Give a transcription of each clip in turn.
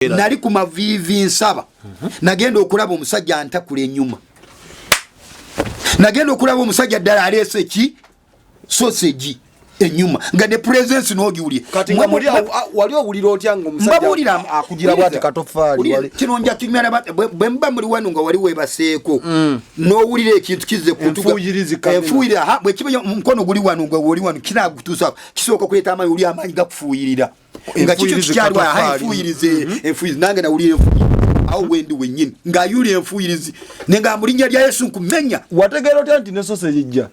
nali ku mavivi nsaba nagenda okulaba omusajja antakula ennyuma nagenda okulaba omusajja ddala aleese ki sausage ennyuma nga ne presence n'ogiwulye kati nga muri wali owulira otya nga omusajja akugira bwati katofaali wali kino nja kimera bwe mba muri wano nga wali webaseeko n'owulira ekintu kizze kutuga enfuuyira bwe kiba mukono guli wano nga woli wano kinaagutuusa kisooka kuleeta amaanyi uli amaanyi gakufuuyirira nga kikyo kikyalwa enfuuyirize enfuuyirize nange nawulira enfuuyirize awo wendi wennyini ng'ayuli enfuuyirizi nenga mu linnya lya Yesu nkumenya wategeera otya nti ne sausage ejja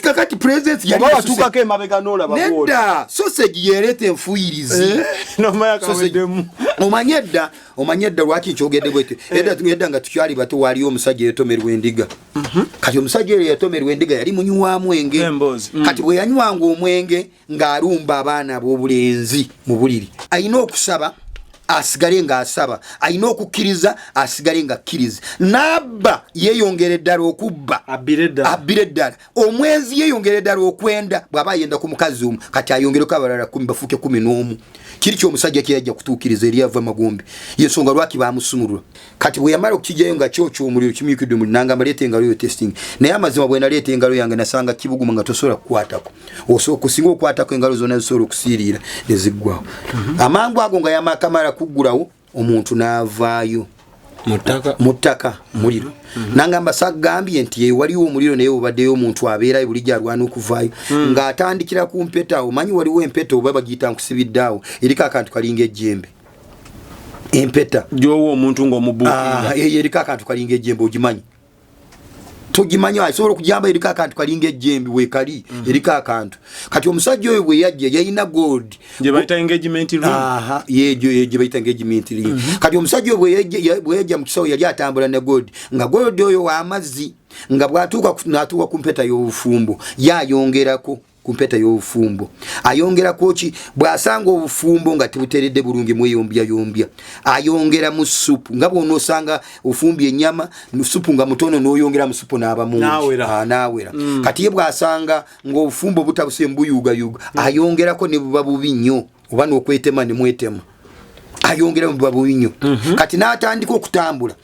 kakati presence yali watukako emabega n'olaba nedda sausage yereeta enfuuyirizi omanyedda lwaki nkyogedde bwete edda nga tukyali bato waliyo omusajja yatomerwa endiga kati omusajja eyo yatomerwa endiga yali munywa mwenge kati bwe yanywanga omwenge ng'alumba abaana b'obulenzi mu buliri ayina okusaba asigale nga asaba ayina okukkiriza asigale nga akkiriza nabba yeeyongere ddala okubba abbire ddala omwezi yeeyongere ddala okwenda bw'aba yenda ku mukazi omu kati ayongereko abalala 10 bafuuke 11 kiri ky'omusajja kyeyajja kutuukiriza eri ava magombe yensonga lwaki baamusumulula kati bwe yamala okukijjayo nga kyokyo omuliro kimyukidde omuliro nanga maleeta engalo yo testing naye amazima bwe naleeta engalo yange nasanga kibuguma nga tosobola kukwatako okusinga okukwatako engalo zonna zisobola okusiiriira ne ziggwawo amangu ago nga yamakamala kuggulawo omuntu n'avaayo muttaka muliro nangamba sagambye nti waliwo omuliro naye obaddeyo omuntu abeerayo buli gyalwana okuvaayo ng'atandikira ku mpeta omanyi waliwo empeta oba bagiyita nkusibiddeawo eriko akantu kalinga ejjembe empeta gyowa omuntu ng'omubuukirira eriko akantu kalinga ejjembe ogimanyi togimanyi asobola okujamba eriko akantu kalinga ejjembe weekali eriko akantu kati omusajja oyo bwe yajja yalina gold gye bayita engagement ring gye bayita engagement ring kati omusajja oyo bwe yajja mu kisawo yali atambula ne gold nga gold oyo w'amazzi nga bw'atuuka n'atuuka ku mpeta y'obufumbo yayongerako ku mpeta y'obufumbo ayongerako ki bw'asanga obufumbo nga tebuteredde bulungi mweyombya ayongera mu supu nga bw'onoosanga ofumbye ennyama supu nga mutono n'oyongera mu supu n'aba mungi n'awera kati ye bw'asanga ng'obufumbo butabuse mbuyugayuga ayongerako ne buba bubi nnyo oba n'okwetema ne mwetema ayongera mu buba bubi nnyo kati n'atandika okutambula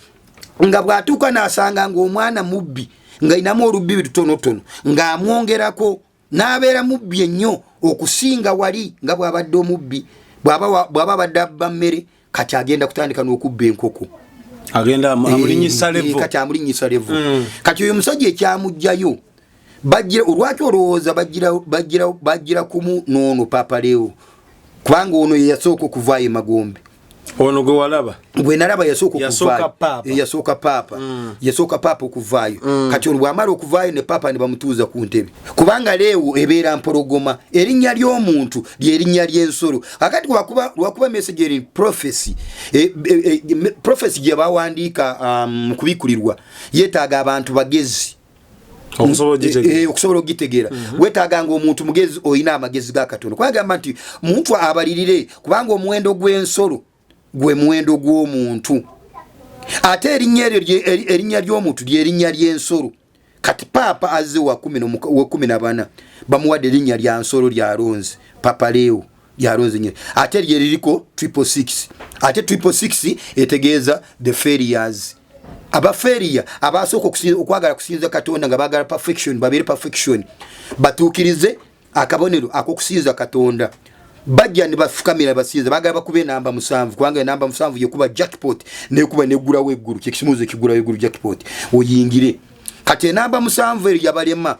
nga bw'atuuka n'asanga ng'omwana mubbi ng'ayinamu olubbi lutonotono ng'amwongerako n'abeera mubbi ennyo okusinga wali nga bw'abadde omubbi bw'aba badde abba mmere kati agenda kutandika n'okubba enkoko agenda amulinnyisa levo kati amulinnyisa levo kati oyo omusajja ekyamugjayo olwaki olowooza bajjira kumu n'ono Papa Leo kubanga ono ye yasooka okuvaayo Magombe ono gwe walaba bwe nalaba yasooka Papa okuvaayo kati olwo bw'amala okuvaayo ne Papa ne bamutuuza ku ntebe kubanga Leo ebeera mpologoma erinnya ly'omuntu ly'erinnya ly'ensolo kakati lwakuba message eri prophecy gye bawandiika mu kubikulirwa yeetaaga abantu bagezi okusobola okugitegeera weetaaganga omuntu mugezi olina amagezi ga Katonda kwagamba nti muntu abalirire kubanga omuwendo gw'ensolo gwe muwendo gw'omuntu ate erinnya ly'omuntu lyerinnya ly'ensolo kati Papa azze wa 14 bamuwadde erinnya lya nsolo lyalonze Papa Leo lyalonze nye ate lyeririko 666 ate 666 etegeeza the failures abaferiya abasooka okwagala kusinza Katonda nga bagala perfection babeere perfection batuukirize akabonero ak'okusinza Katonda bajja ne bafukamira basinza bagala bakube namba 7 kubanga namba 7 yekuba jackpot nekuba negulawo eggulu kyekisimuzo kigulawo eggulu jackpot oyingire kati namba 7 eri yabalema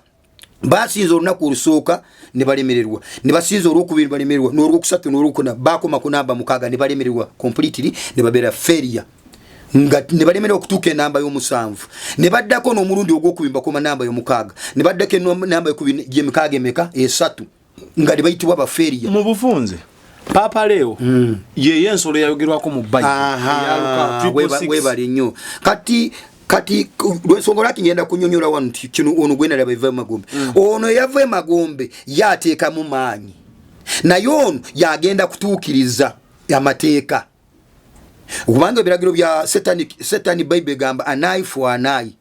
basinza olunaku olusooka ne balemererwa ne basinza olwokubiri balemererwa n'olwokusatu n'olwokuna bakoma ku namba 6 ne balemererwa completely ne babeera failure nga ne balemererwa okutuuka enamba y'omusanvu ne baddako n'omulundi ogw'okubimba ku namba y'omukaaga ne baddako enamba y'okubiri gy'emikaaga emeka esatu nga ne bayitibwa baferiya mu bufunze Papa Leo ye yensolo yayogerwako mu Bible webali nnyo kati lwensonga lwaki ngenda kunyonyola wano kino ono gwe nalaba eva Magombe ono yava Magombe yateekamu maanyi naye ono yagenda kutuukiriza amateeka kubanga ebiragiro bya Satanic Bible gamba an eye for an eye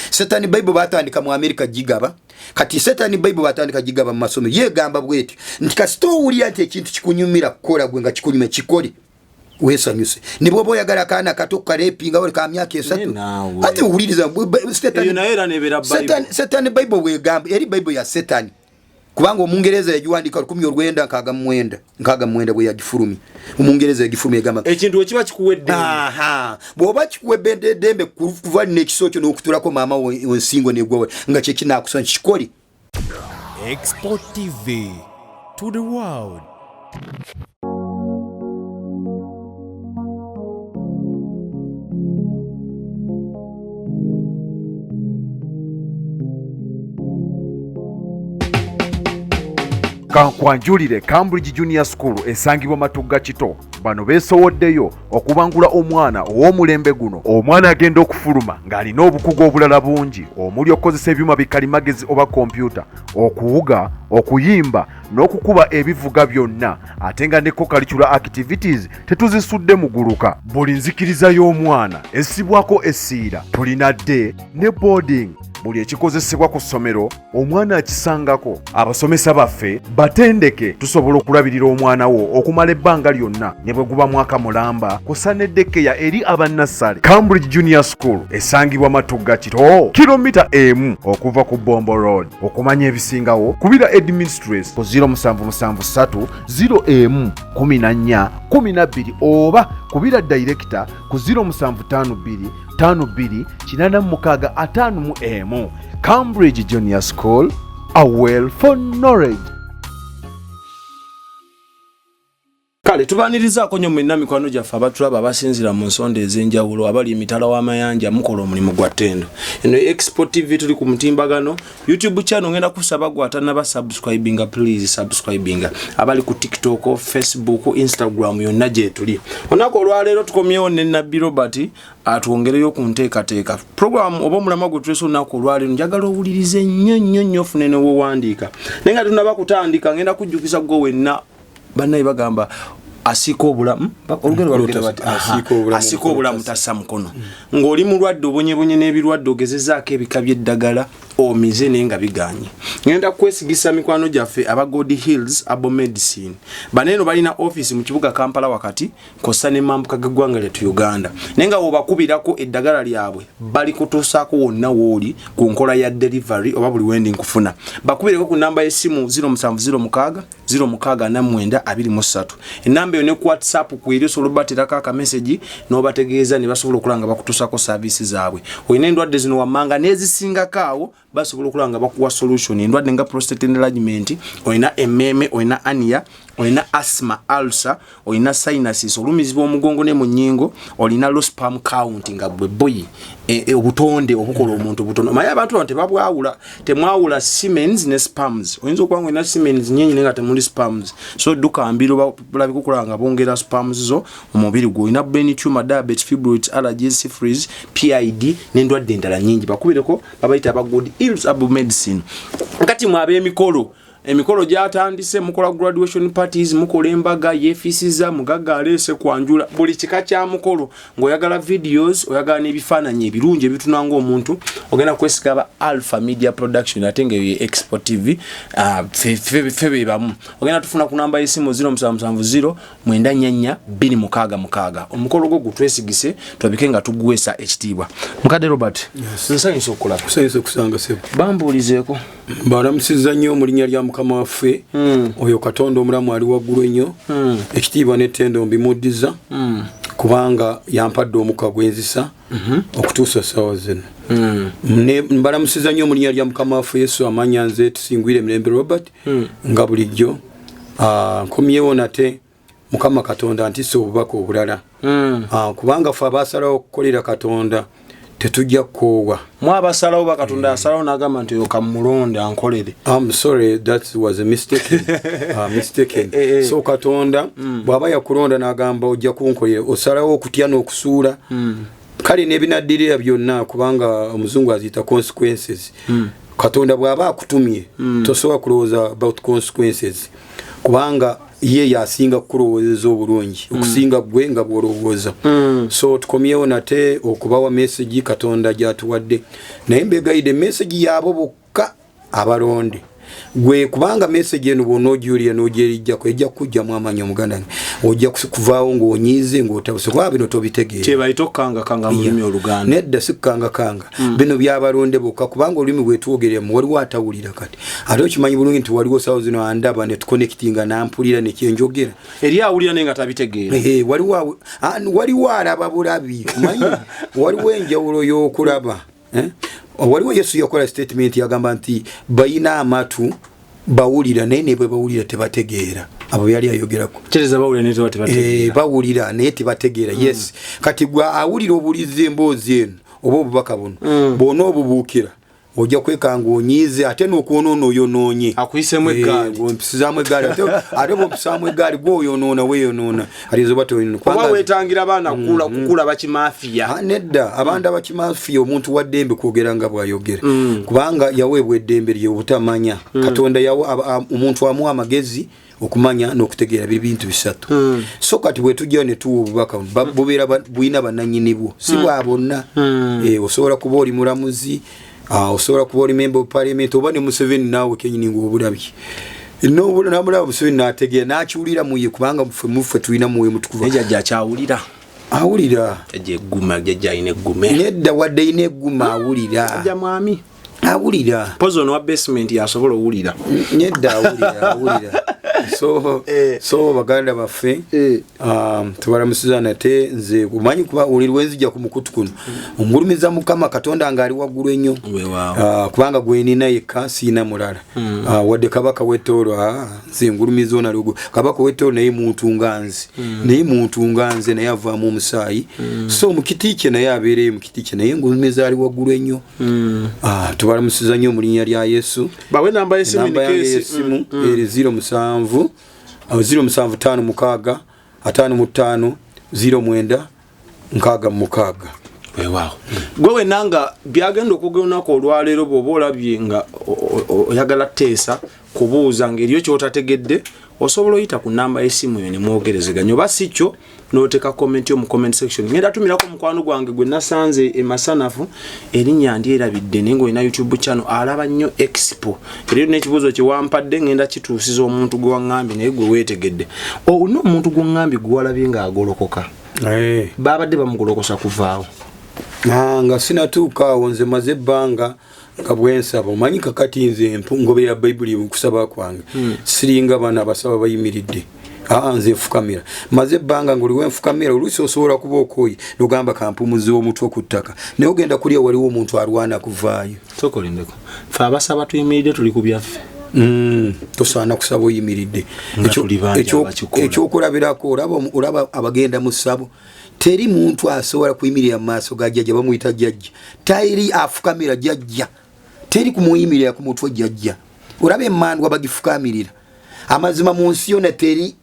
Satanic Bible batandika mu America gigaba kati Satanic Bible batandika gigaba mu masomero ye gamba bweti nti kasito uli ate ekintu kikunyumira kukola gwe nga kikunyume kikoli wesanyuse nibo boyagala kana kato karepinga wali ka myaka 3 ati uhuliriza Satan Bible wegamba eri Bible ya Satan kubanga omungereza yajuandika 1999 nkaga mwenda bwe yagifulumi omungereza yagifulumi egamba ekintu ekiba kikuwedde bwoba kikuwedde dembe kuvali n'ekisokyo n'okutulako maama wensingo negwa nga kye kinakusana kikoli. Export TV to the world. Kankwanjulire Cambridge Junior School esangibwa Matugga Kito bano beesowoddeyo okubangula omwana ow'omulembe guno. Omwana agenda okufuluma ng'alina obukugu obulala bungi omuli okukozesa ebyuma bikalimagezi oba kompyuta, okuwuga, okuyimba n'okukuba ebivuga byonna ate nga ne co-curricular activities tetuzisudde muguluka. Buli nzikiriza y'omwana essibwako essiira, tulina day ne boarding. Buli ekikozesebwa ku ssomero omwana akisangako. Abasomesa baffe batendeke tusobola okulabirira omwana wo okumala ebbanga lyonna ne bwe guba mwaka mulamba kusa n'eddekeya eri abannassale. Cambridge Junior School esangibwa Matugga Kito kilomita 1 okuva ku Bombo Road. Okumanya ebisingawo kubira administrator ku 0773 01 14 12 oba kubira director ku 0752 52 865 Cambridge Junior School, a well for knowledge. Kale tubanirizaako nnyo mwenna mikwano gyaffe abatulaba abasinzira mu nsonda ez'enjawulo abali emitala w'amayanja mukola omulimu gwa ttendo. Eno Export TV tuli ku mutimbagano YouTube channel ngenda kusaba gwatanaba subscribinga, please subscribinga. Abali ku TikTok, Facebook, Instagram yonna gye tuli. Onako olwaleero tukomyewo ne Nabbi Robert atwongereyo ku nteekateeka program oba omulama gwe tuleese olunaku olwaleero njagala owulirize nnyo ofune ne weewandiika. Naye nga tunaba kutandika ngenda kujjukisa gwe wenna bannaye bagamba asiko obulamu asiko obulamu tassa mukono ng'oli mulwadde obonyebonye n'ebirwadde ogezezaako ebika by'eddagala omize naye nga biganye. Ngenda kwesigisa mikwano gyaffe aba God Hills Abo Medicine. Baneeno balina office mu kibuga Kampala wakati kosa ne mambuka g'eggwanga lyattu Uganda. Naye nga bw'obakubirako eddagala lyabwe bali kutuusaako wonna w'oli ku nkola ya delivery oba buli wendi nkufuna. Bakubireko ku namba y'essimu 0706 069 23. Enamba yo ne ku WhatsApp ku eri osobola obateerako akamesegi n'obategeeza ne basobola okulanga bakutuusako service zaabwe. Olina endwadde zino wammanga n'ezisingako awo basobola okulanga bakuwa solution. Endwadde nga prostate enlargement, olina emmeme, olina ania, olina asthma, ulcer, olina sinuses, olumizibwa omugongo ne mu nnyingo, olina low sperm count nga bwe boyi obutonde obukola omuntu obutono. Maye abantu bano tebabwawula, temwawula semens ne sperms. Oyinza okuba ng'olina semens nnyingi naye nga temuli sperms. So dduka mbiro balabika okulanga bongera sperms zo mu mubiri gwo. Olina brain tumor, diabetes, fibroids, allergies, syphilis, PID n'endwadde endala nnyingi. Bakubireko babayita aba God Hills Abo Medicine. Kati mwabe emikolo gyatandise mukola graduation parties, mukola embaga yefisiza mugaga alese kwanjula buli kika kya mukolo ng'oyagala videos oyagala n'ebifaananyi ebirungi ebitunanga omuntu ogenda kwesigaba Alpha Media Production ate nga ye Export TV febe bamu ogenda tufuna ku namba y'essimu 0770 944 omukolo gwo gutwesigise tulabike nga tugwesa ekitiibwa. Mukadde Robert, nsanyusa okulaba. Nsanyusa okusanga sebo. Bambuulizeeko. Baramusiza nnyo mu linnya lya Mukama waffe oyo Katonda omulamu ali waggulu ennyo ekitiibwa n'ettendo mbimuddiza kubanga yampadde omukka gwenzisa okutuusa ssaawa zino. Mbalamusiza nnyo mu linnya lya Mukama waffe Yesu amanya nze Tusingwire Mirembe Robert nga bulijjo nkomyewo nate Mukama Katonda ntisse obubaka obulala kubanga ffe abaasalawo okukolera Katonda tetujja kkowa. Mwabasalawo bakatonda asalawo n'agamba nti oyo kamulonde ankolere. I'm sorry, that was a mistake. Mistaken. So Katonda bw'aba yakulonda n'agamba ojja kunkolera osalawo okutya n'okusuula kale n'ebinaddirira byonna kubanga omuzungu aziyita consequences. Katonda bw'aba akutumye tosobola kulowooza about consequences kubanga ye yasinga kukulowooza obulungi okusinga gwe nga bw'olowooza. So tukomyewo nate okubawa message Katonda gy'atuwadde naye mbegayidde message yaabo bokka abalonde gwe kubanga message eno bonojulia nojerijja ko ejja kujja mu amanyi omuganda ojja kuvaawo ng'onyize ng'otabuse kwa bino tobitegeera kyeba itokanga kanga mu lulimi oluganda nedda sikanga kanga bino byabalonde bokka kubanga olulimi bwetwogerera mu waliwo atawulira kati ate okimanyi bulungi nti waliwo sawo zino andaba ne tuconnectinga nampulira ne kyenjogera eri awulira nenga tabitegeera waliwo alaba bulabi kumanyi waliwo enjawulo y'okulaba waliwo Yesu yakola statement yagamba nti bayina amatu bawulira naye ne bwe bawulira tebategeera abo yali ayogerako tereza bawulira ne tebategeera bawulira naye tebategeera yes kati gwa awulira obulize emboozi eno oba obubaka buno bona obubuukira ojja kwekanga onyize ate n'okwonoona oyonoonye akuyisemu eggaali ng'ompisizaamu eggaali ate bw'ompisaamu eggaali gwoyonoona weeyonoona alizo batoyonoona oba weetangira abaana kukula bakimafiya nedda abaana bakimafiya omuntu wa ddembe kwogera nga bw'ayogera kubanga yaweebwa eddembe lye obutamanya katonda omuntu amuwa amagezi okumanya n'okutegeera bintu bisatu so kati bwe tujja ne tuwa obubaka bubeera buyina bannannyini si bwa bonna osobola kuba oli mulamuzi osobola kuba oli member of parliament oba ne Museveni naawe kenyini ng'obulabye namulaba Museveni n'ategeera n'akiwulira muye kubanga muffe tulina muwe mutukuva ejjajja akyawulira awulira ejjajja ayina eggume nedda wadde ayina eggume awulira ajja mwami awulira pozi ono wa basement yasobola owulira nedda awulira so baganda baffe tubalamusiza nate nze kumanyi kuba olirwenzija ku mukutu kuno omulumiza mukama katonda nga ali waggulu ennyo kubanga gwenina yekka siina mulala wadde kabaka wettoolo nze ngulumiza onaligo kabaka wettoolo naye muntu nga nze naye avaamu omusaayi so mukiti kye naye abeereyo mukiti kye naye ngulumiza ali waggulu ennyo tubalamusiza nnyo mu linnya lya Yesu bawe namba y'essimu eri 07 0756 55 09 66 weewaawo gwe wenanga byagenda okugenako olwaleero bw'oba olabye nga oyagala teesa kubuuza ng'eriyo ky'otategedde osobola oyita ku namba y'essimu yo ne mwogerezeganya oba si kyo n'oteeka comment yo mu comment section ngenda tumirako mukwano gwange gwe nasanze emasanafu erinnya ndyerabidde naye ng'olina YouTube channel alaba nnyo expo era n'ekibuuzo kye wampadde ngenda kituusiza omuntu gwe waŋŋambye naye gwe weetegedde olina omuntu gwe waŋŋambye gwe walabye ng'agolokoka baabadde bamugolokosa kuvaawo nga sinatuuka awo nze maze ebbanga nga bwensaba omanyi kakati nze ngoberera bayibuli mukusaba kwange siringa bana abasaba bayimiridde nze nfukamira maze ebbanga ng'oliwo enfukamira oluusi osobola kuba okooye nogamba kampumuzi w'omutwe ku ttaka naye ogenda kulya waliwo omuntu alwana kuvaayo tokolindeko fe abasaba tuyimiridde tuli ku byaffe tosaana kusaba oyimiridde ekyokulabirako olaba abagenda mu ssabo teri muntu asobola kuyimirira mu maaso ga jjajja bamuyita jjajja tayiri afukamira jjajja teri kumuyimirira ku mutwe jjajja olaba emmandwa bagifukamirira amazima mu nsi yonna teri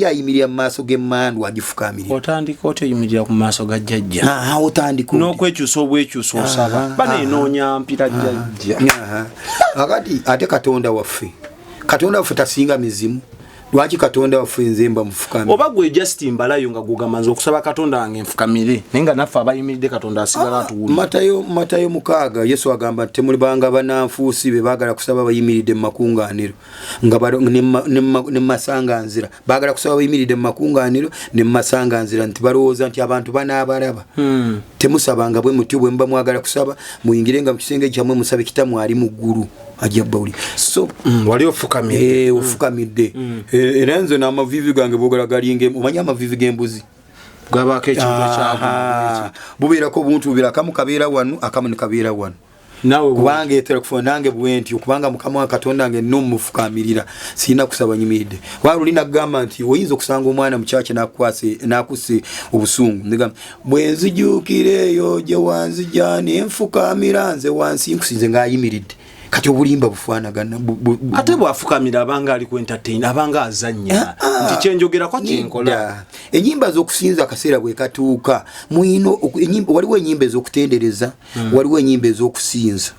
ayimirira mu maaso g'emmandwa agifukamirira otandika otyo oyimirira ku maaso ga jjajja otandika n'okwekyusa obwekyusa osaba baneenoonya mpira jjajja akati ate katonda waffe tasinga mizimu lwaki katonda waffe nze mba mufukamire oba gwe just mbalayo nga gugamanza okusaba katonda wange nfukamire naye nga naffe abayimiridde katonda asigala atuwulira Matayo 6 Yesu agamba temuli banga bananfuusi be baagala kusaba bayimiridde mu makungaaniro ne masanganzira baagala kusaba bayimiridde mu makungaaniro ne masanganzira nti balowooza nti abantu banaabalaba temusabanga bwe mutyo bwe mba mwagala kusaba muyingirenga mu kisenge kyammwe musabe kitammwe ali mu ggulu ajja bawuli so wali ofukamidde ofukamidde era nze n'amavivi gange boogala galinga omanya amavivi g'embuzi gabaako ekintu ekyako bubeerako obuntu bubiri akamu kabeera wano akamu ne kabeera wano kubanga etera kufa nange bwentyo kubanga mukama wa katonda wange nno mufukamirira sirina kusaba nyimiridde waba olina kugamba nti oyinza okusanga omwana mukyaki nakuse obusungu ndigamba bwenzijuukireeyo gye wanzija nenfukamira nze wansi nkusinze ng'ayimiridde kati obulimba bufaanagana ate bwafukamira abanga ali ku entertain abanga azannya nti kyenjogerako kyenkola enyimba z'okusinza akaseera bwe katuuka waliwo enyimba ez'okutendereza waliwo enyimba ez'okusinza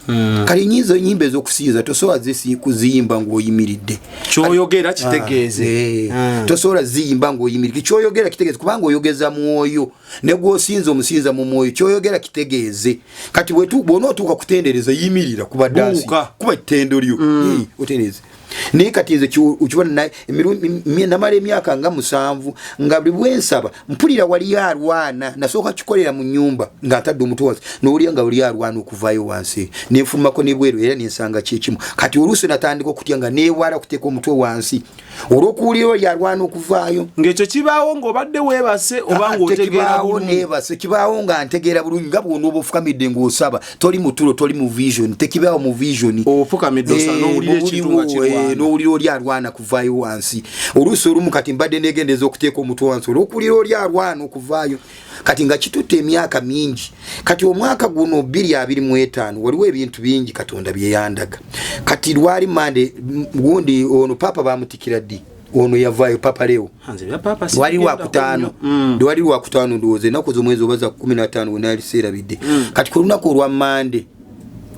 kale enyimba ez'okusinza tosobola kuziyimba ng'oyimiridde kyoyogera kitegeeze tosobola ziyimba ng'oyimiridde kyoyogera kitegeeze kubanga oyogeza mwoyo ne gwosinza omusinza mu mwoyo kyoyogera kitegeeze kati bw'onootuuka kutendereza yimirira kuba dansi kuba tendo lyo oteneze ne katinze ukibona naye namale emyaka nga 7 nga buli bwensaba mpulira wali yarwana nasoka kikolera mu nyumba nga atadde omutwe wansi n'oli nga wali yarwana okuvayo wansi nefumako nebweru era nensanga kyekimu kati oluusi natandika okutya nga newala kuteeka omutwe wansi olwokuwulira yarwana okuvaayo ng'ekyo kibaawo ng'obadde weebase oba ng'otegeera bulungi neebase kibaawo nga ntegeera bulungi nga bwona oba ofukamidde ng'osaba toli mu tulo toli mu vision tekibaawo mu vision ofukamidde osaba n'owulira ekintu nga kirwana n'owulira oli arwana kuvaayo wansi oluusi olumu kati mbadde neegendeeza okuteeka omutwe wansi olwokuwulira oli arwana okuvaayo kati nga kitutte emyaka mingi kati omwaka guno 2025 waliwo ebintu bingi Katonda bye yandaga kati lwali mande gundi ono papa bamutikira ddi ono yavaayo papa leo wali wa kutaano ndowooza ennaku z'omwezi obaza 15 wenaali seerabidde kati ku lunaku olwa mande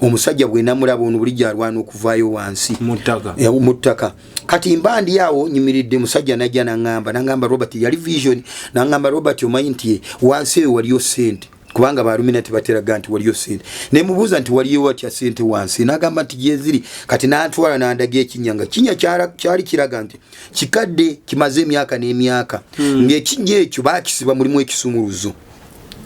omusajja bwe namulaba ono bulijjo arwana okuvaayo wansi mu ttaka kati mbandi yawo nyimiridde musajja najja nangamba Robert yali vision nangamba Robert omanyi nti wansi eyo waliyo sente kubanga Baaluminati bateraga nti waliyo sente nemubuuza nti waliyo watya sente wansi nagamba nti gyeziri kati nantwala nandaga ekinyanga kinya kyali kiraga nti kikadde kimaze emyaka n'emyaka ng'ekinya ekyo baakisiba mulimu ekisumuluzo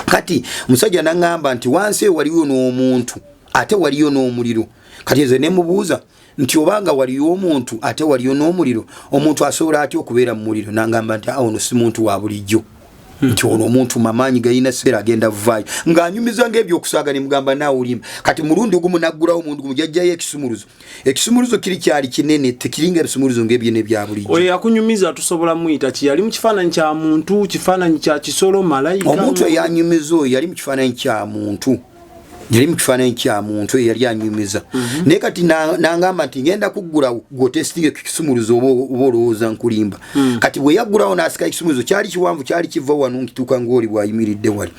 kati musajja nangamba nti wansi eyo waliyo n'omuntu ate waliyo n'omuliro kati nze nemubuuza nti obanga waliyo omuntu ate waliyo n'omuliro omuntu asobola atya okubeera mu muliro nangamba nti ono si muntu wa bulijjo nti ono omuntu mamanyi gayina seera agenda vaayo ng'anyumiza ng'ebyokusaaga ne mugamba naawe olimba kati mulundi ogumu naggulawo omuntu gumu jajjayo ekisumuluzo kiri kyali kinene tekiringa ebisumuluzo ng'ebyo n'ebya bulijjo oyo akunyumiza tusobola muyita ki yali mu kifaananyi kya muntu kifaananyi kya kisolo malayika omuntu eyanyumiza oyo yali mu kifaananyi kya muntu yali mu kifaananyi kya muntu eyali anyumiza naye kati nangamba nti ngenda kuggulawo gwotestinga ekisumuluzo oba olowooza nkulimba kati bwe yaggulawo n'asika ekisumuluzo kyali kiwanvu kyali kiva wano nkituuka ng'oli bw'ayimiridde wali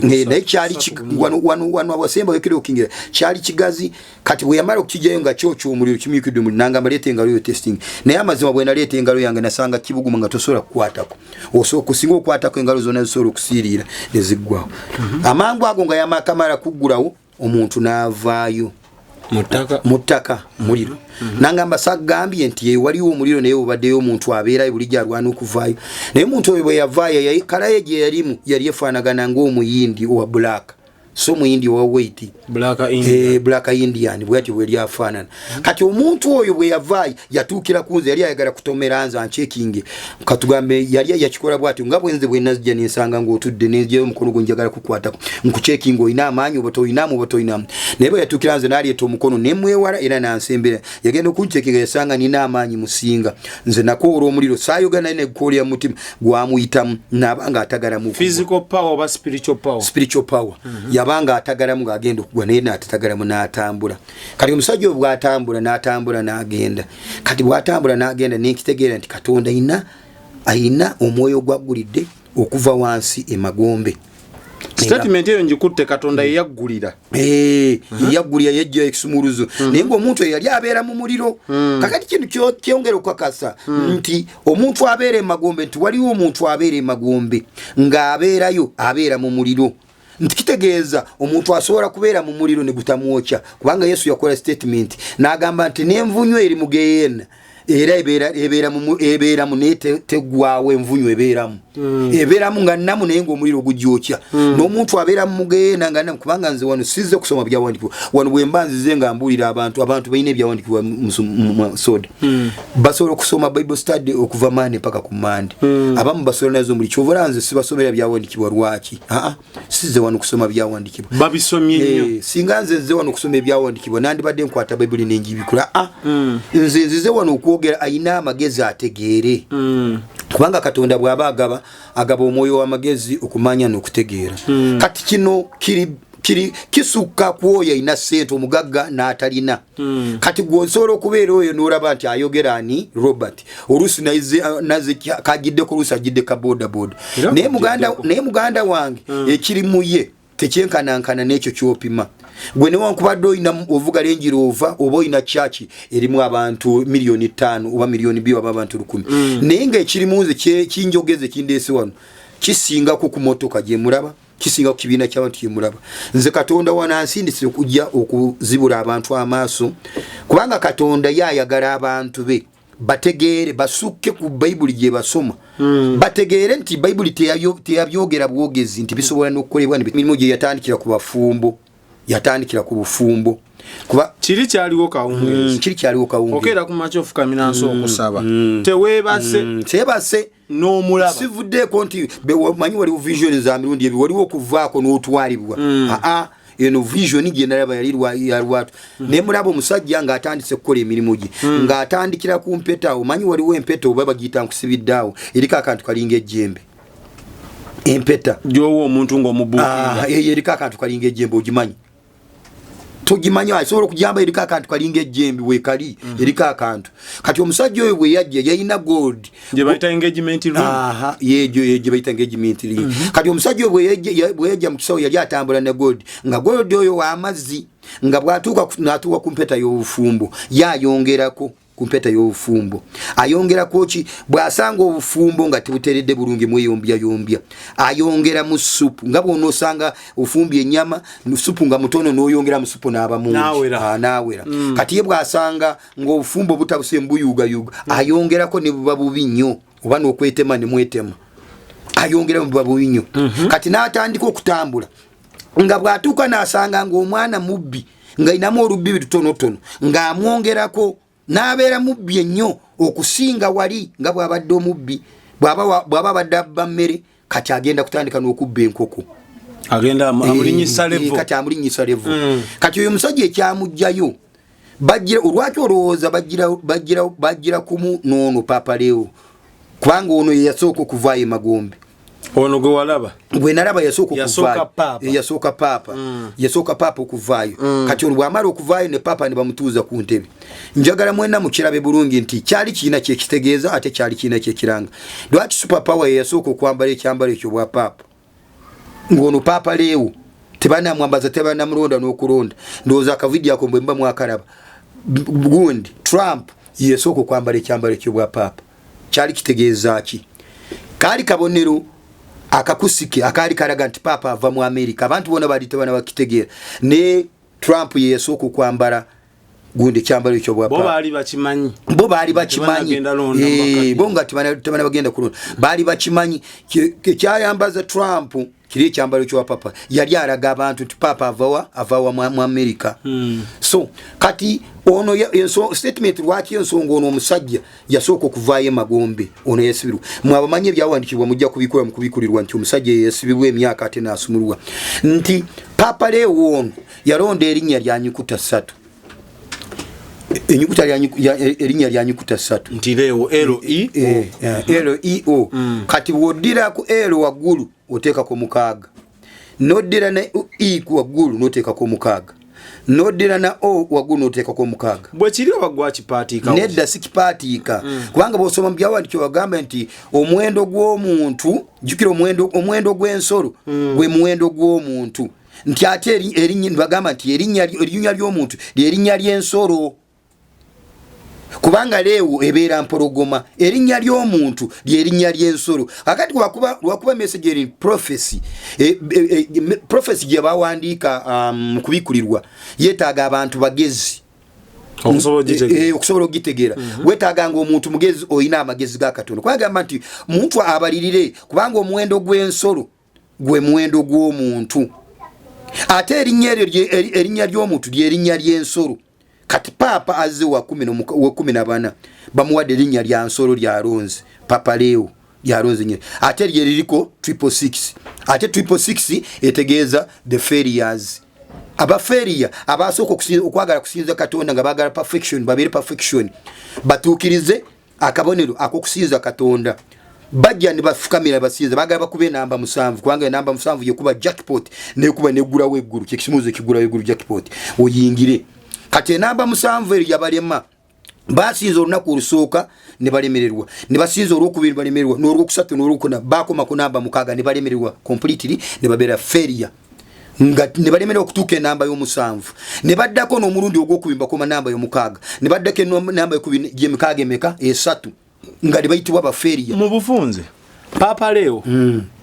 naye kyali wano awasemba wekera okingira kyali kigazi kati bwe yamala okukijjayo nga kyokyo omuliro kimyukidde omuliro nangamba leeta engalo yo testing naye amazima bwe naleeta engalo yange nasanga kibuguma nga tosobola kukwatako okusinga okukwatako engalo zonna zisobola okusiiriira ne ziggwawo amangu ago nga yamakamala kuggulawo omuntu n'avaayo mu ttaka muliro nangamba sagambye nti waliwo omuliro naye obaddeyo omuntu abeerayo bulijjo arwana okuvaayo naye omuntu oyo bwe yavaayo kalaye gye yalimu yali efaanagana ng'omuyindi owa black so muyindi wa weight black Indian bwati bwe lyafaanana kati omuntu oyo bwe yavaayo yatuukira kunze yali ayagala kutomera nza checking katugambe yali yakikola bwati nga bwenze bwe nazija ninsanga ng'otudde n'ejeyo omukono gwo njagala kukwatako nkuchecking oyina amaanyi oba toyinamu naye bwe yatuukira nze n'aleeta omukono nemwewala era nansembera yagenda okuncheckinga yasanga nina amaanyi musinga nze nako olw'omuliro saayogana naye negukoolera mutima gwamuyitamu n'abanga atagalamu physical power oba spiritual power yabanga atagalamu ng'agenda okugwa naye n'atatagalamu n'atambula kati omusajja oyo bw'atambula n'agenda kati bw'atambula n'agenda n'ekitegeera nti Katonda ayina omwoyo gwaggulidde okuva wansi emagombe statement eyo njikutte Katonda yeyaggulira yaggulira yejja ekisumuluzo naye ng'omuntu eyo yali abeera mu muliro kakati kintu kyongera okukakasa nti omuntu abeera emagombe nti waliwo omuntu abeera emagombe ng'abeerayo abeera mu muliro nti kitegeeza omuntu asobola kubeera mu muliro ne gutamwokya kubanga Yesu yakola statement n'agamba nti n'envunyu eri mu Gehenna era ebeeramu naye teggwaawo envunyu ebeeramu nga nnamu naye ng'omuliro gugyokya n'omuntu abeera mu Gehenna nga nnamu kubanga nze wano sizze kusoma byawandiikibwa wano bwe mba nzize nga mbuulira abantu balina ebyawandiikibwa mu soda basobola okusoma Bible study okuva Monday paka ku Monday abamu basobola nazo muli kyovola nze sibasomera byawandiikibwa lwaki sizze wano kusoma byawandiikibwa babisomye nnyo singa nze nze wano okusoma ebyawandiikibwa nandibadde nkwata Bible nenjibikula nze nzize wano okwogera ayina amagezi ategeere kubanga Katonda bw'aba agaba omwoyo w'amagezi okumanya n'okutegeera kati kino kisukka kwoyo ayina ssente omugagga n'atalina kati gw'osobola okubeera oyo n'olaba nti ayogera ani Robert oluusi naze kagiddeko oluusi agidde ka bodaboda naye muganda wange ekiri mu ye tekyenkanankana n'ekyo kyopima gwe newankubadde oyina ovuga Range Rover oba oyina church erimu abantu 5,000,000 oba 2,000,000 oba abantu 10,000 naye nga ekirimu nze kinjogeze kindeese wano kisingako ku motoka gye mulaba kisinga kibina ky'abantu yemulaba nze Katonda wanansindise okujja okuzibula abantu amaaso kubanga Katonda yayagala abantu be bategeere basukke ku Bible gye basoma bategeere nti Bible teyabyogera bwogezi nti bisobola n'okukolebwa n'emirimu gye yatandikira ku bafumbo yatandikira ku bufumbo kuba kiri kyaliwo kawungezi kiri kyaliwo kawungezi okera ku machofu kaminanso okusaba tewebase n'omulaba sivudde konti manyi waliwo vision za mirundi ebi waliwo kuvaako n'otwalibwa eno vision gye nalaba yali lwatu ne mulaba omusajja nga atandise kukola emirimu gye nga atandikira ku mpeta omanyi waliwo empeta oba bagiyita nkusibiddeawo eriko akantu kalinga ejjembe empeta gyowo omuntu ng'omubuukira eriko akantu kalinga ejjembe ogimanyi tugimanya asobola okujamba eriko akantu kalinga ejjembe weekali eriko akantu kati omusajja oyo bwe yajja yalina gold gye bayita engagement ring gye bayita engagement ring kati omusajja oyo bwe yajja mu kisawo yali atambula ne gold nga gold oyo w'amazzi nga bw'atuuka n'atuuka ku mpeta y'obufumbo yayongerako ku mpeta y'obufumbo ayongerako ki bw'asanga obufumbo nga tebuteredde bulungi mweyombya ayongera mu supu nga bw'onoosanga ofumbye ennyama mu supu nga mutono n'oyongera mu supu n'aba mungi n'awera kati ye bw'asanga ng'obufumbo butabuse mbuyugayuga ayongerako ne buba bubi nnyo oba n'okwetema ne mwetema ayongera mu buba bubi nnyo kati n'atandika okutambula nga bw'atuuka n'asanga ng'omwana mubbi ng'ayinamu olubbi lutonotono ng'amwongerako n'abeera mubbi ennyo okusinga wali nga bw'abadde omubbi bw'aba badde abba mmere kati agenda kutandika n'okubba enkoko agenda amulinyisa levo kati amulinyisa levo kati oyo musajja ekyamugjayo bajjira olwaki olowooza bajjira kumu n'ono Papa Leo kubanga ono ye yasooka okuvaayo Magombe ono gwe walaba bwe nalaba yasooka Papa okuvaayo kati olwamala okuvaayo ne Papa ne bamutuuza ku ntebe njagala mwenna mukirabe bulungi nti kyali kiina kyekitegeeza ate kyali kiina kyekiranga lwaki Super Power yasooka okwambala ekyambalo ekyo bwa Papa ng'ono Papa Leo tebanamwambaza tebanamulonda n'okulonda ndowooza akavidiyo ako bwe mba mwakalaba gundi Trump yasooka okwambala ekyambalo ekyo bwa Papa kyali kitegeeza ki kaali kabonero akakusike akaali kalaga nti Papa ava mu America abantu bona bali tebana bakitegeera ne Trump yesooka kwambala gundi kyambalo ekyo bwa Papa bo baali bakimanyi bonga tebana bagenda kulonda baali bakimanyi kyayambaza Trump kiri kyambalo ekyo Papa yali alaga abantu nti Papa avawa mu America so kati ono statement lwaki ensonga ono omusajja yasooka okuvaayo Magombe ono yesibirwa mwabamanye ebyawandikibwa mujja kubikola mu kubikulirwa nti omusajja yesibirwa emyaka ate n'asumulwa nti Papa Leo ono yalonda erinnya lya nyukuta 3 erinnya lya nyukuta 3 nti Leo L-E-O kati wodira ku L waggulu oteeka ko mukaaga nodira na E ku waggulu noteeka ko mukaaga nodira na O waggulu noteeka ko mukaaga bwe kiri obagwa kipaatika nedda sikipaatika kubanga bw'osoma mu byawandikibwa bagamba nti omuwendo gw'omuntu jjukira omuwendo gw'ensolo gwe muwendo gw'omuntu nti ate erinnya bagamba nti erinnya ly'omuntu ly'erinnya ly'ensolo kubanga Leo ebeera mpologoma erinnya ly'omuntu ly'erinnya ly'ensolo akati lwakuba message eri prophecy gye bawandiika mu kubikulirwa yeetaaga abantu bagezi okusobola okugitegeera weetaaga ng'omuntu mugezi olina amagezi ga Katonda kwagamba nti muntu abalirire kubanga omuwendo gw'ensolo gwe muwendo gw'omuntu ate erinnya ly'omuntu ly'erinnya ly'ensolo kati Papa azze wa 14 bamuwadde erinnya lya nsolo lyalonze Papa Leo lyalonze nye ate lyeririko 666 ate 666 etegeeza the failures aba failure abasooka okwagala kusinza Katonda nga bagala perfection babere perfection batuukirize akabonero ak'okusinza Katonda bajja ne bafukamira basinza bagala bakube namba 7 kubanga namba 7 yekuba jackpot nekuba negula weggulu kyekimuze kigula weggulu jackpot oyingire kati namba 7 eri yabalema basinza olunaku olusooka ne balemererwa ne basinza olwokubiri balemererwa n'olwokusatu n'olwokuna bakoma ku namba 6 ne balemererwa completely ne babera failure nga ne balemererwa okutuuka enamba y'omusanvu ne baddako n'omulundi ogwokubiri bakoma namba y'omukaaga ne baddako namba y'ekubiri gy'emikaaga emeka 3 nga ne bayitibwa ba failure mu bufunze Papa Leo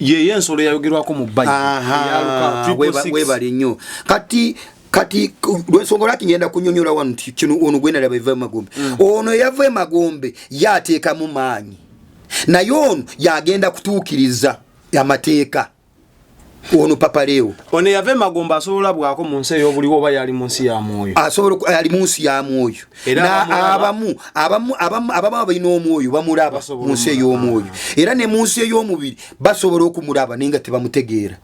ye yensolo yayogerwako mu Bible webali nnyo kati lwensonga lwaki ngenda kunyonyola wano kino ono gwena laba eva magombe ono yava magombe yateeka mu maanyi naye ono yagenda kutuukiriza amateeka ono Papa Leo ono yava magombe asobola bwako mu nsi ey'obuliwo oba yali mu nsi ya mwoyo asobola yali mu nsi ya mwoyo abamu balina omwoyo bamulaba mu nsi ey'omwoyo era ne mu nsi ey'omubiri basobola okumulaba naye nga tebamutegeera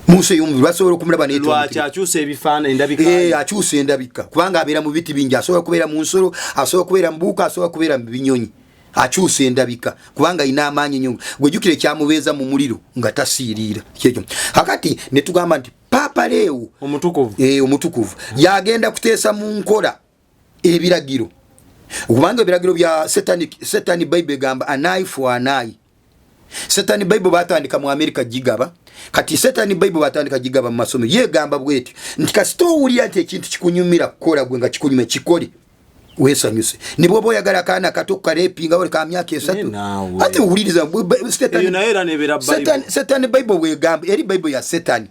Muse yumvi basobola kumulaba neto lwaki akyusa ebifaana endabika akyusa endabika kubanga abeera mu biti bingi asobola kubeera mu nsolo asobola kubeera mu buuka asobola kubeera mu binyonyi akyusa endabika kubanga ina amaanyi nnyo gwejjukire kyamubeeza mu muliro nga tasiiriira kyekyo hakati ne tugamba nti Papa Leo omutukuvu yagenda kuteesa mu nkola ebiragiro kubanga ebiragiro bya Satanic Bible gamba anayi for anayi Satanic Bible batandika mu America gigaba kati Satanic Bible batandika gigaba mu masomo yegamba bweti nti kasito uliya nti ekintu kikunyumira kukola gwe nga kikunyume kikole wesanyuse nibwo boyagala kana kato karepinga wali ka myaka 3 ati uliriza Satanic Bible wegamba eri Bible ya Satan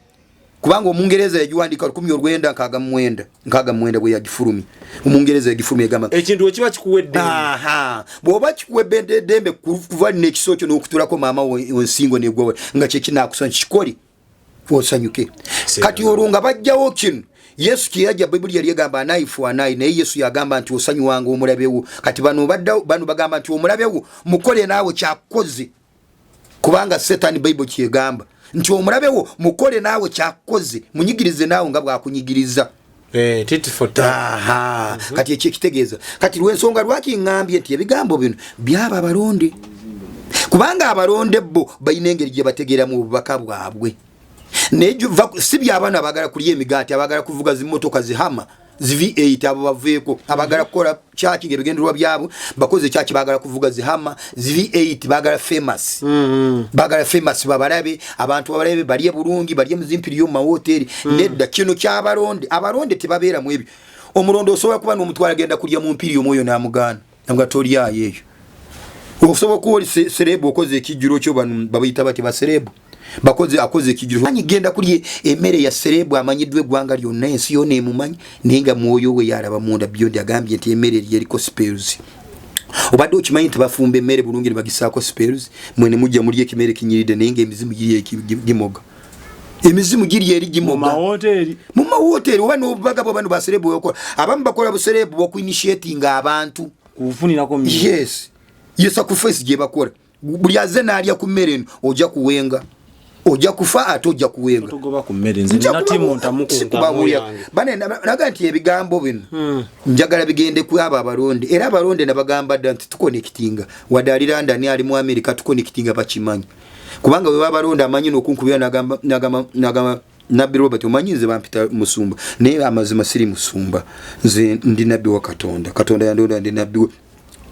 kubanga omungereza yagiwandika 19 bwe yagifulumi omungereza yagifulumi egamba ekintu ekiba kikuwedde bwoba kikuwebedde dembe kuva n'ekisokyo n'okutulako maama wensingo negwa nga kye kinakusanya kikoli osanyuke kati olunga bajjawo kino Yesu kiyaja Bible yali egamba anaifu anayi naye Yesu yagamba nti osanyu wange omulabewo kati bano bagamba nti omulabewo mukole naawe kyakoze kubanga Satan Bible kyegamba nti omulabewo mukole naawe kyakoze munyigirize naawe nga bwakunyigiriza tit for tat kati ekyo kitegeeza kati lwensonga lwaki ngambye nti ebigambo bino byaba abalonde kubanga abalonde bo bayina engeri gye bategeeramu obubaka bwabwe nejo si byabana bagala kuli emigati abagala kuvuga zimotoka zihama V8 abo baveeko abagala kola chaki ngebigenderwa byabo bakoze chaki bagala kuvuga zihama V8 bagala famous bagala famous babalabe abantu babalabe baliye bulungi baliye muzimpiriyo mu hoteli nedda kino kyabalonde abalonde tebabeera mu ebyo omulondo osobola kuba n'omutwala agenda kulya mu mpiriyo moyo na mugana nga toliya yeyo osobola kuba serebo okoze ekijuro kyo banu babayita bati ba serebo bakoze akoze ekijuru anyi genda kuli emere ya serebu amanyidwe gwanga lyonna ensi yone emumanyi nenga mwoyo we yaraba munda byondi agambye nti emere yeriko spells obadde okimanyi nti bafumba emere bulungi ne bagisaako spells mwene mujja muli ekimere kinyiride nenga emizimu giri gimoga emizimu giri eri gimoga mu mahoteli oba n'obubaga bw'abantu ba serebu okola abamu bakola buserebu bw'okuinitiating abantu kufunirako yes sacrifice gye bakola buli azena alya ku mmere eno ojja kuwenga ojja kufa ate ojja kuwenga togoba ku mmere nze na timu ntamukunta bane naga nti ebigambo bino njagala bigende ku aba abalonde era abalonde nabagamba nti tuconnectinga wadalira ndani ali mu America tuconnectinga bakimanyi kubanga we abalonde amanyi n'okunkubira nagamba Nabbi Robert omanyize bampita musumba naye amazima siri musumba nze ndi nabbi wa Katonda yandonda ndi nabbi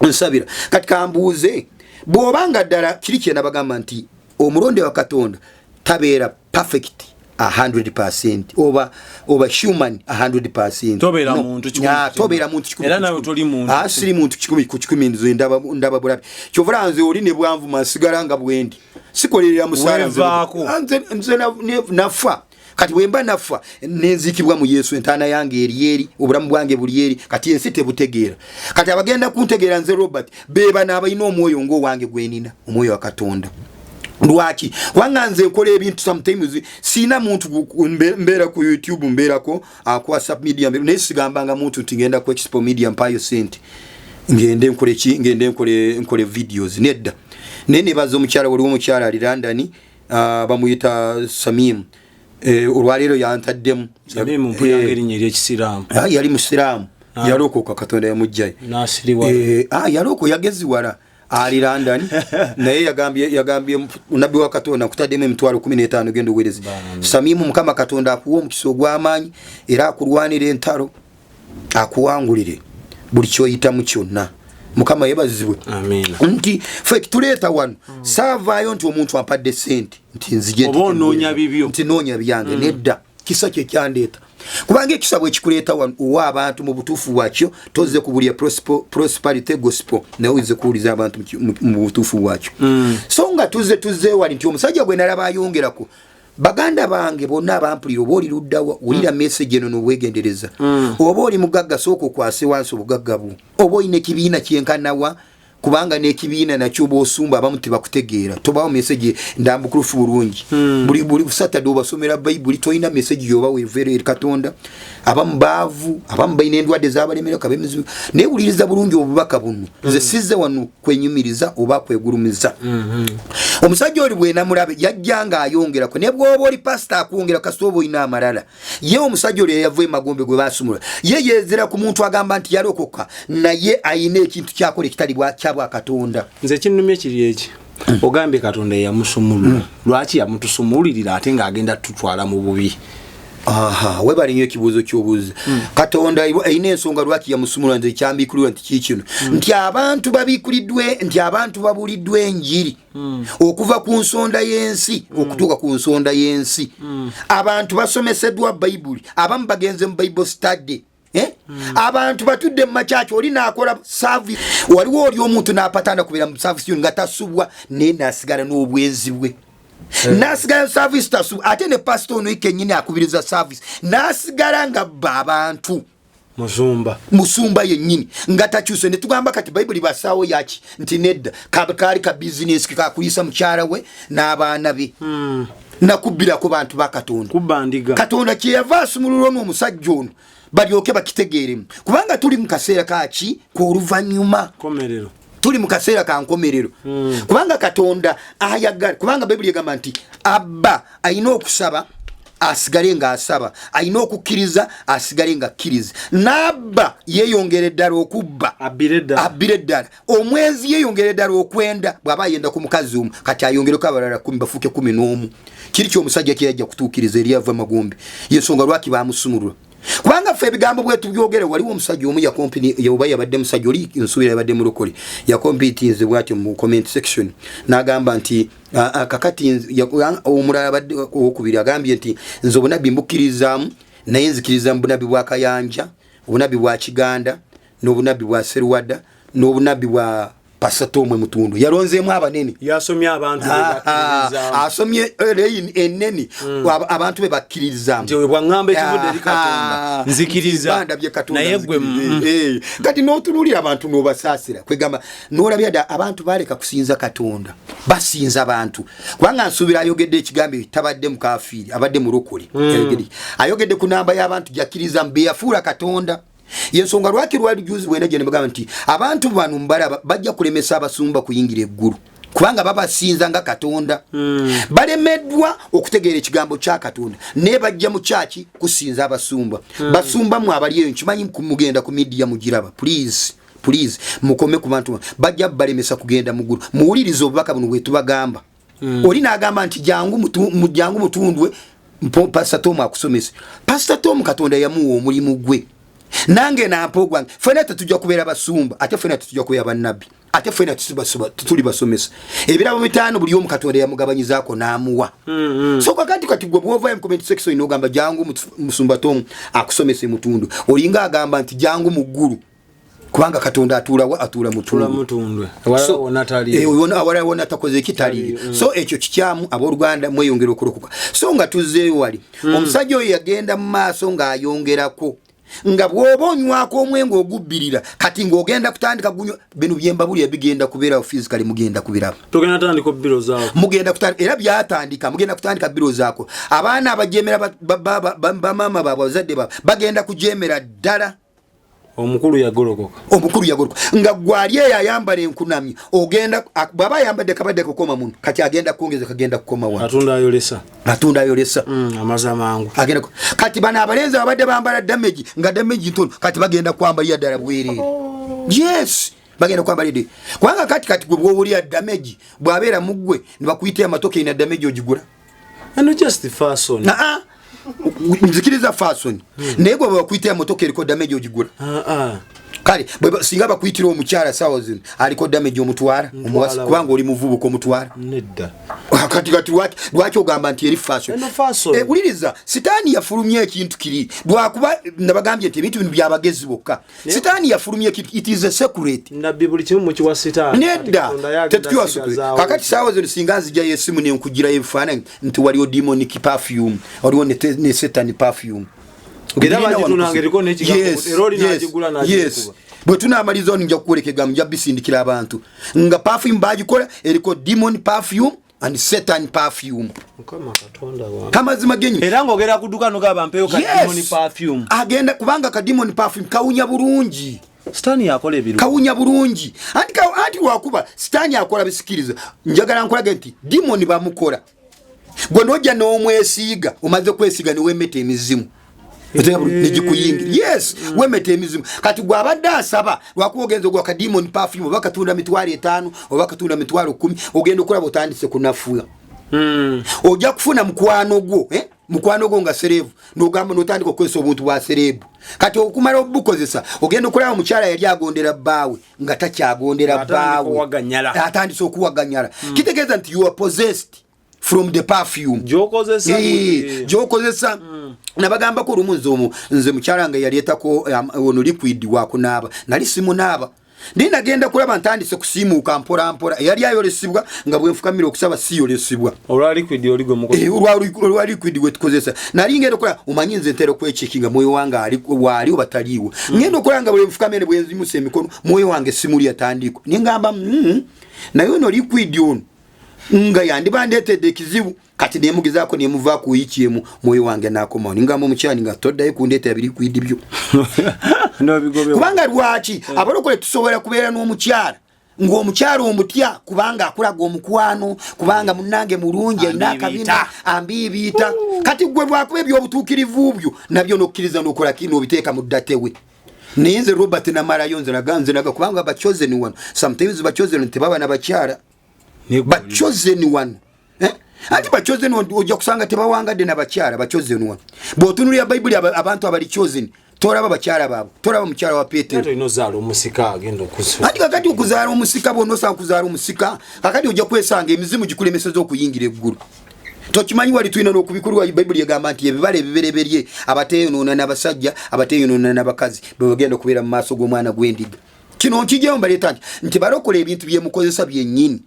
nsabira kati kambuuze bwobanga ddala kiri kye nabagamba nti omulonde wa Katonda tabeera perfect 100% oba human 100% tobeera muntu 100% era nawe toli muntu asiri muntu 10 ku 10 nze ndaba bulabi kyovula nze oli ne bwanvu masigala nga bwendi sikolerera musala nze nafa kati wemba nafa nenzikibwa mu Yesu entana yange eri obulamu bwange buli eri kati ensi tebutegeera kati abagenda kuntegeera nze Robert beba n'abayina omwoyo ngo wange gwenina omwoyo wa Katonda lwaki wanganze nkola ebintu sometimes sina muntu mbera ku YouTube mberako ku WhatsApp media nesigambanga muntu tingenda ku Expo Media mpayo sente ngende nkole videos nedda nene bazo omukyala wali omukyala ali London bamuyita Samim olwalero yantaddemu Samim mpuyanga erinnya ery'ekisiraamu yali musiraamu yalokoka Katonda yamujjayo nasiriwa yaloko yagezi wala ali London naye yagambye nabbi wa Katonda kutaddemu emitwalo 15 gendo werezi Samimu mukama Katonda akuwa omukisa ogw'amaanyi era akulwanira entalo akuwangulire buli kyoyitamu kyonna mukama yebazibwe amina nti fake tuleeta wano saavaayo nti omuntu ampadde sente nti nzije oba onoonya bibyo nti noonya byange nedda kisa kye kyandeeta kubanga ekisabo ekikuleta wa abantu mu butufu bwakyo toze kubulia prosperity gospel na uze kuuliza abantu mu butufu bwakyo so nga tuze wali nti omusajja gwe nalaba ayongerako baganda bange bonna abampulira oba oli luddawa wulira message eno n'obwegendereza oba oli mugagga sooka okwase wansi obugagga bwo oba olina ekibiina kyenkanawa kubanga n'ekibiina nakyo bw'osumba abamu tebakutegeera tobawo message ndambukulufu bulungi buli Saturday obasomera Bible toyina message yoba weevere eri Katonda abamu baavu abamu balina endwadde z'abalemera kabemizibu naye wuliriza bulungi obubaka buno nze sizze wano kwenyumiriza oba kwegulumiza omusajja oli bwe namulabe yajjanga ayongerako ne bw'oba oli pastor akwongera kasooba olina amalala ye omusajja oli yavuye Magombe gwe baasumula ye yeezera ku muntu agamba nti yalokoka naye ayina ekintu kyakola ekitali bwa Katonda nze kinnumye kiri eki ogambye Katonda yamusumulula lwaki yamutusumulirira ate ng'agenda tutwala mu bubi webali nnyo ekibuuzo ky'obuuza Katonda ayina ensonga lwaki yamusumulula nze kyambiikulirwa nti kiikino nti abantu babiikuliddwe nti abantu babuliddwa enjiri okuva ku nsonda y'ensi okutuuka ku nsonda y'ensi abantu basomeseddwa Bayibuli abamu bagenze mu Bible study abantu batudde mu makyaki oli naakola service waliwo oli omuntu n'apatanda kubeera mu service nga tasubwa naye naasigala n'obwenzi bwe nasigala service tasubwa ate ne pastor ono kennyini akubiriza service naasigala nga bba abantu musumba yennyini nga takyuse ne tugamba kati Bible basaawo yaki nti nedda kaali ka business kakuyisa mukyala we n'abaana be nakubbirako bantu ba Katonda Katonda kyeyava asumulula n'omusajja ono balyoke bakitegeeremu kubanga tuli mu kaseera kaki k'oluvannyuma tuli mu kaseera ka nkomerero kubanga Katonda ayagala kubanga Bible egamba nti abba ayina okusaba asigale nga asaba ayina okukkiriza asigale nga akkiriza n'abba yeeyongera eddala okubba abbire eddala omwezi yeeyongera eddala okwenda bw'aba ayenda ku mukazi omu kati ayongereko abalala 10 bafuuke 11 kiri ky'omusajja kyeyajja kutuukiriza eri ava Magombe yensonga lwaki baamusumulula kubanga ffe ebigambo bwe tubyogere waliwo omusajja omu yoba yabadde musajja oli nsuubira yabadde mulokole yakompitinze bwatyo mu comment section n'agamba nti kakati omulala abadde owokubiri agambye nti nze obunabbi mbukkiririzaamu naye nzikiriza mu bunabbi bwa Kayanja obunabbi bwa Kiganda n'obunabbi bwa Serwada n'obunabbi bwa Pasatomwe Mutundu yalonzeemu abanene yasomye abantu asomye enene abantu be bakkiririzaamu nti bwangamba ekivudde eri Katonda nzikiriza naye gwe kati n'otunuulira abantu n'obasaasira kwegamba n'olabya dda abantu baleka kusinza Katonda basinza abantu kubanga nsuubira ayogedde ekigambo tabadde mukafiiri abadde mulokole ayogedde ku namba y'abantu gyakkiriza mbe yafuula Katonda yensonga lwaki lwali juzi bwena gye ne bagamba nti abantu bano mbalaba bajja kulemesa abasumba kuyingira eggulu kubanga babasinza nga Katonda balemeddwa okutegeera ekigambo kya Katonda ne bajja mu kyaki kusinza abasumba basumba mu abali eyo nkimanyi mugenda ku media mugiraba please mukome ku bantu bajja balemesa kugenda mu ggulu muwulirize obubaka buno bwe tubagamba oli n'agamba nti jangu mutundwe Pastor Tom akusomese Pastor Tom Katonda yamuwa omulimu gwe nange nampogwa fena tetujja kubeera basumba ate fena tetujja kubeera bannabbi ate fena tuli basomesa ebirabo bitano buli omu Katonda yamugabanyizaako n'amuwa so kati gwe bw'ovaayo mu comment section n'ogamba jangu musumba Tom akusomese mutundu olinga agamba nti jangu mu ggulu kubanga Katonda atuula mutundwe awala wona takoze ekitali so ekyo kikyamu abooluganda mweyongera okulokoka so nga tuzzeeyo wali omusajja oyo yagenda mu maaso ng'ayongerako nga bw'oba onywako omwenge ogubbirira kati ng'ogenda kutandika gunywa bino byembabuli bigenda kubeera physically mugenda kubiraba tugenda tandika biro zaako mugenda kutandika era byatandika mugenda kutandika biro zaako abaana abajemera bamama baabwe bazadde baabwe bagenda kujemera ddala omukulu yagolokoka nga gwali yayambala enkunamyi ogenda baba yambadde kabadde kokoma muno kati agenda kuongeza kagenda kukoma wa atunda ayolesa amazamangu agenda kati bana abalenzi abadde bambala damage nga damage ntono kati bagenda kwambalira ddala bwerere yes bagenda kwambalira kwanga kati gwe bw'oli damage bw'abeera muggwe ne bakuyita amatoke ina damage ogigula and just the fashion nzikiriza fashion naye gwe bakuyita motoka eriko damage ogigula kale singa bakwitira omukyala sawa zino aliko damage omutwara omuwasi kubanga oli muvubuko omutwara nedda kati lwaki ogamba nti eri fashion uliriza sitaani yafulumye ekintu kiri lwakuba nabagambye nti ebintu bino byabagezi bokka sitaani yafulumye ekintu it is a secret nabbi buli kimu mu kiwa sitaani nedda tetukiwa secret kakati sawa zino singa nzija yesimu nenkugira ebifaananyi nti waliwo demonic perfume waliwo ne satan perfume bwe tunaamaliza ono nja kukolekega nja bisindikira abantu nga perfume bagikola eriko demon perfume and satan perfume kamazima genyu era ngogera kuduka nogaba mpeyo ka demon perfume agenda kubanga ka demon perfume kawunya bulungi Stani yakola ebiru kawunya bulungi anti wakuba Stani yakola bisikiriza njagala nkolage nti demon bamukola gwe nojja n'omwesiiga omaze kwesiiga niwe mete emizimu yes wemete emizimu kati gwabadde asaba lwakuogenza gwa ka demon perfume bakatunda mitwali 5 obakatunda mitwali 10 ogenda okulaba otandise kunafuya ojja kufuna mukwano gwo nga serevu n'ogamba n'otandika okwesa obuntu bwa serebu kati okumala obukozesa ogenda okulaba omukyala yali agondera bbaawe nga takyagondera bbaawe atandise okuwaganyala kitegeeza nti you are possessed from the perfume jokozesa nabagamba ko rumunzo nze mukyala nga yalietako ono liquid wakunaaba nali simunaaba ndina genda kulaba ntandise kusimuka mpora yali ayolesibwa nga bwenfukamira okusaba siyolesibwa olwa liquid oligo muko olwa liquid wetukozesa nali ngenda kola umanyinze ntero kwechekinga moyo wanga wali obataliwo ngenda kolanga bwenfukamira bwenzimuse emikono moyo wange simuli atandiko ningamba nayo no liquid ono nga yandibandetedde ekizibu kati nemugizaako nemuva ku yikyemu moyo wange nakoma ningamba omukyani nga toddayo kundeta yabiri kwidibyo kubanga lwaki abalokole tusobola kubeera n'omukyala ng'omukyala omutya kubanga akulaga omukwano kubanga munnange mulungi alina akabina ambiibiita kati gwe lwakuba ebyobutuukirivu byo nabyo nokkiriza n'okola kino obiteeka mu ddatewe naye nze Robert namalayo nze naga kubanga bachosen one sometimes bachosen tebaba na bakyala bachosen one ati bachosen one ojja kusanga tebawangadde na bakyala bachosen one bw'otunulira Bible abantu abali chosen toraba bakyala baabo toraba mukyala wa Petero inozaala omusika agenda okusa ati kakati okuzaala omusika bonosa kuzaala omusika kakati ojja kwesanga emizimu gikulemeseza okuyingira eggulu tokimanyi wali tulina n'okubikulwa Bible yagamba nti ebibala ebibereberye abateeyonoona n'abasajja abateeyonoona n'abakazi bagenda okubeera mu maaso g'omwana gw'endiga kino nkijjayo mbaleeta nti balokola ebintu byemukozesa byennyini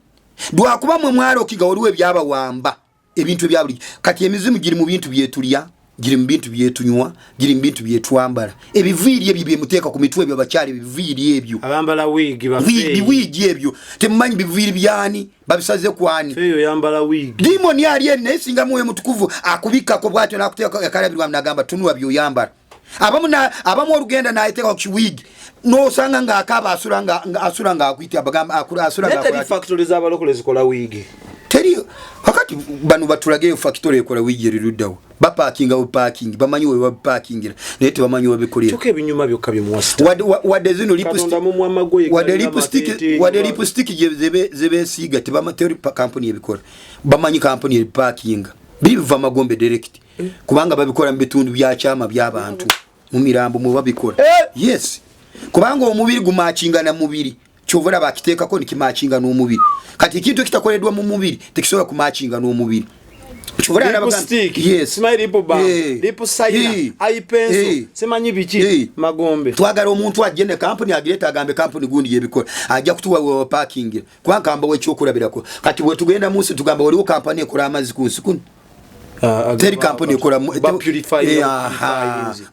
lwakuba mwe mwalokiga waliwo ebyabawamba ebintu ebya buli kati emizimu giri mu bintu byetulya giri mu bintu byetunywa giri mu bintu byetwambala ebiviiri ebyo byemuteeka ku mitwe ebyo abakyala ebiviiri ebyo abambala wiigi ebyo temumanyi biviiri byani babisaze kwani eyo yambala wiigi demon yali enne singa mwoyo mutukuvu akubikkako bwatyo n'akuteeka akalabirwamu n'agamba tunula byoyambala abamu olugenda n'ateeka ku kiwiigi n'osanga ng'akaaba asula ng'akwita bagamba asula ng'akwita factory z'abalokole zikola wiigi teri kakati bano batulage factory ekola wiigi eruddawo bapakinga bu parking bamanyi we bapakingira naye tebamanyi we bikolera choke ebinyuma byokka bimuwasta wadde zino lipstick zebesiiga tebamateri company ebikola bamanyi company ebipakinga biva magombe direct kubanga babikola mu bitundu byakyama by'abantu mu mirambo mu babikola yes kubanga omubiri gumakinga na mubiri kyovula bakiteekako nikimakinga n'omubiri kati ekintu kitakoleddwa mu mubiri tekisobola kumakinga n'omubiri twagala omuntu ajje ne kampuni agireta agambe kampuni gundi yebikola ajja kutuwa parking kubanga kamba wekyokulabirako kati bwe tugenda munsi tugamba waliwo kampani ekola amazzi ku nsi kuno teri company ekola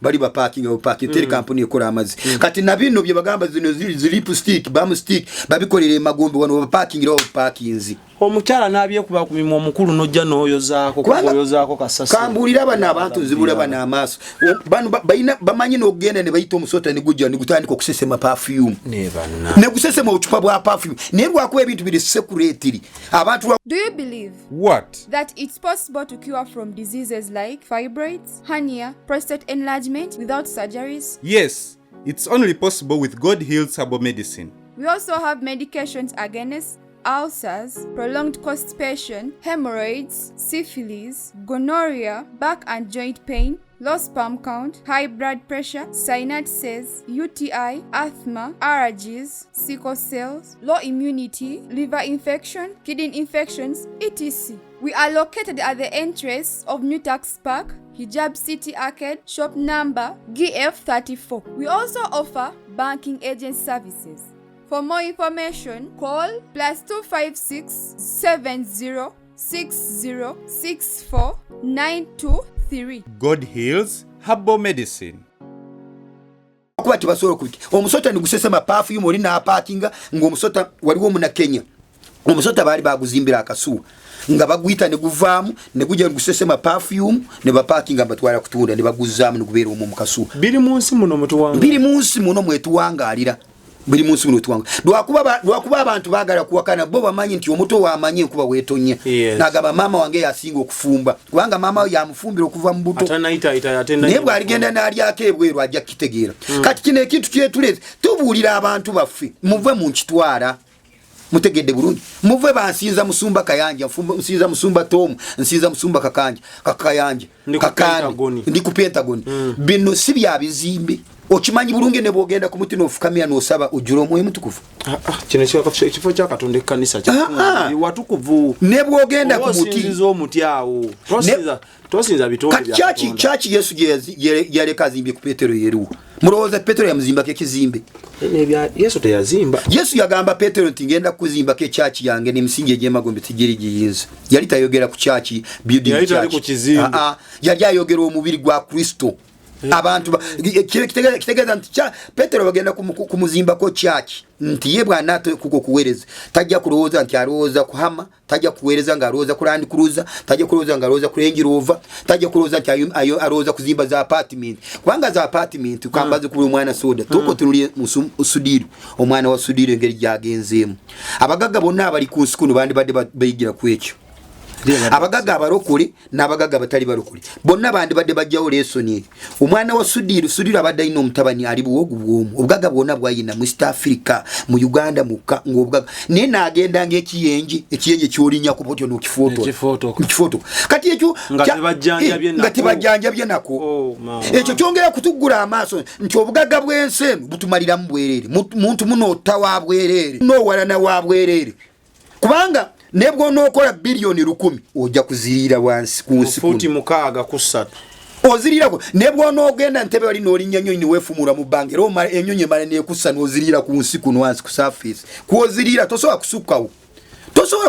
bali ba parking teri company ekola amazzi kati nabino bye bagamba zino lipstick bam stick babikolere magombe wano ba parking ro parkings omukyala nabye kuba ku mimo omukulu nojja n'oyozaako kasasa kambulira bana abantu nzibula bana amaaso bano bamanyi n'ogenda ne bayita omusota ne gujja ne gutandika okusesema perfume ne gusesema obucupa bwa perfume naye lwakuba ebintu biri securetiri abantu. Do you believe that it's possible to cure from diseases like fibroids, hernia, prostate enlargement without surgeries? Yes, it's only possible with God Heals Herbal Medicine. We also have medications against ulcers, prolonged constipation, hemorrhoids, syphilis, gonorrhea, back and joint pain, low sperm count, high blood pressure, synapses, UTI, asthma, allergies, sickle cells, low immunity, liver infection, kidney infections, etc. We are located at the entrance of New Tax Park, Hijab City Arcade, shop number GF34. We also offer banking agent services. For more information, call +256 70 60 64 923. God Heals Herbal Medicine. Kuba tibasobola kubiki omusota nigusesema perfume oli na parkinga ng'omusota waliwo mu na Kenya omusota bali baguzimbira akasuwa nga bagwita ne guvaamu ne gujja gusesema perfume ne ba parkinga batwala kutunda ne baguzaamu ne kubeera mu kasuwa biri munsi muno mutuwanga biri munsi muno mwetuwanga alira biri munsi muno tuwanga lwakuba abantu bagala kuwakana bo bamanyi nti omuto wamanyi kuba wetonye nagaba mama wange yasinga okufumba kubanga mama yamufumbira okuva mu buto atenda nebwe aligenda n'alyako ebweru ajja kitegeera kati kino ekintu kyetuleze tubuulira abantu baffe muve mu nkitwala mutegedde bulungi muve bansinza musumba kayanja nsinza musumba Tom nsinza musumba kakayanja ndi ku Pentagon bino si bya bizimbe okimanyi bulungi ne bwogenda ku mutino ofukamya n'osaba ojjula omwoyo mutukuvu kino ekifo kya Katonda ekkanisa kya watukuvu ne bwogenda ku muti osinza omuti awo tosinza bitonde bya chachi Yesu yaleka zimbye ku Petero yeru mulowooza Petero yamuzimba ke kizimbe Yesu teyazimba Yesu yagamba Petero nti ngenda kuzimba ke chachi yange ne misingi egyemagombe tigiri giyinza yali tayogera ku chachi building chachi yali ayogera omubiri gwa Kristo abantu kitegeza nti Petero bagenda kumuzimba ko chachi nti ye bwana kuko kuwereza tajja kulowooza nti alowooza kuhama tajja kuwereza nga alowooza ku Land Cruiser tajja kulowooza nga alowooza ku Range Rover tajja kulowooza nti alowooza kuzimba za apartment kubanga za apartment kambaze ku mwana soda toko tunulie Sudiru omwana wa Sudiru engeri jagenzeemu abagaga bonna abali ku nsikunu bandi badde bayigira ku ekyo abagaga abarokole n'abagaga batali barokole bonna bandi badde bajjawo lesoni omwana wa Sudiru abadde alina omutabani ali buwogu bwomu obugaga bwonna bwayina mu East Africa mu Uganda muka ng'obugaga naye n'agenda ng'ekiyenje kyolinya ku potyo n'okifoto kati ekyo nga tebajjanjabye nako ekyo kyongera kutuggula amaaso nti obugaga bw'ensi butumaliramu bwereere muntu muno ottawa bwereere n'owalana wa bwereere kubanga nebwo nokola bilioni 10 ojja kuzirira wansi ku nsi futi mukaga kusatu ozirirako nebwo nogenda ntebe wali nolinya nyonyi wefumura mu bange roma enyonyi male ne kusa nozirira ku nsi kuno wansi ku surface kuozirira tosobola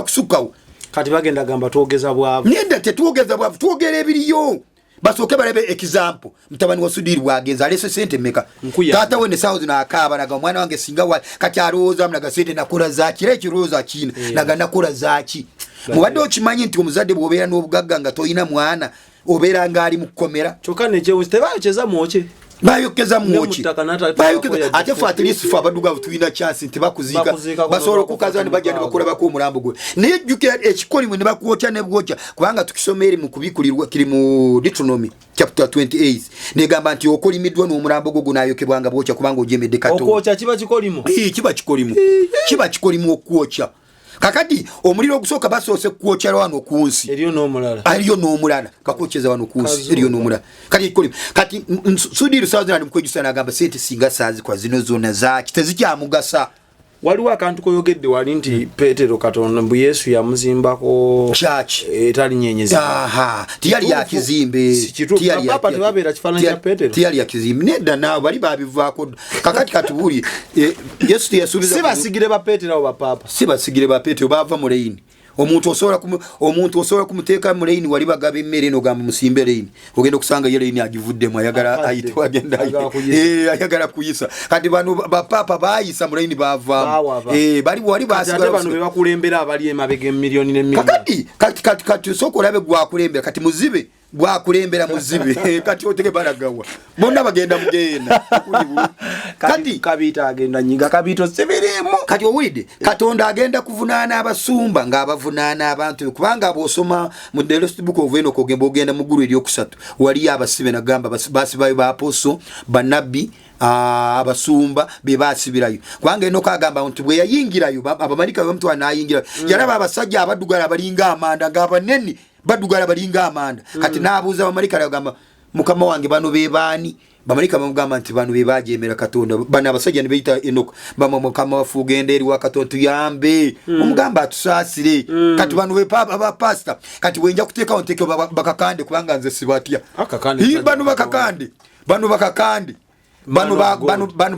kusukawo kati bagenda gamba twogeza bwavu nenda tetwogeza bwavu twogera ebiriyo basoke balebe example mtabani wa Sudiru wagenza alese sente meka tata wene south na akaba naga mwana wange singa wa kati aroza mnaga sente nakora zaki lechi roza kine naga nakora zaki mubadde okimanyi nti omuzadde bwobeera n'obugagga nga toyina mwana obeera ngaali mukomera chokane je ustebayocheza mwoche bayokeza mwochi ate for at least for abaduga tuina chance ntibakuzika basoro kukazani bajja bakora bako murambo gwe naye juke ekikoli mwe bakuocha ne bwocha kubanga tukisomere mu kubikulirwa kiri mu Deuteronomy chapter 28 negamba nti okolimidwa n'omurambo gwo nayokebwanga bwocha kubanga ojemedde kato okwocha kiba kikolimo okwocha kakati omuliro ogusooka basoose kuocha wano kunsi eriyo n'omulala kakocheza wano kunsi eriyo n'omulala kati Sudiru Southern mukwejusa nagamba sente singa saazi kwa zino zona zaki tezikyaamugasa waliwo akantu koyogedde wali nti Petero Katonda mbu Yesu yamuzimbako church etali nyenyezi tiyali ya kizimbe papa tebabeera kifaananyi kya Petero tiyali ya kizimbe nedda naawe bali babivaako kakati katubuli Yesu teyasuubiza sibasigire ba Petero abo bapapa sibasigire ba Petero bava mu leyini omuntu osobola kumuteeka mu leyini wali bagaba emmere eno gamba musimbe leyini ogenda okusanga ye leyini agivuddemu ayagala ayite wagenda ayagala kuyisa kati bano bapapa bayisa mu leyini bavaamu bali wali basigala bano bebakulembera abali emabega emiliyoni n'emiliyoni kati sooka olabe gwakulembera kati muzibe gwakulembera muzibe kati otege baragawa bonna bagenda mugenda kati kabita agenda nyiga kabito sibirimu kati owulidde Katonda agenda kuvunaana abasumba ng'abavunaana abantu kubanga abosoma mu The Lost Book of Enoch ogenda mu ggulu eryokusatu wali abasibe nagamba basibayo ba aposo banabbi abasumba bebasibirayo kubanga Enoch agamba nti bwe yayingirayo abamalika bamutwala n'ayingira yalaba abasajja abadugala balinga amanda ng'abanene badugala balinga amanda kati naabuuza abamalika agamba mukama wange bano bebani bamalika bamugamba nti bano bebajemera Katonda bana abasajja ne bayita Enoch bama mukama wafugende eri wa Katonda tuyambe omugamba atusasire kati bano be papa ba pastor kati wenja kuteka onteke bakakande kubanga nze sibatya akakande bano bakakande bano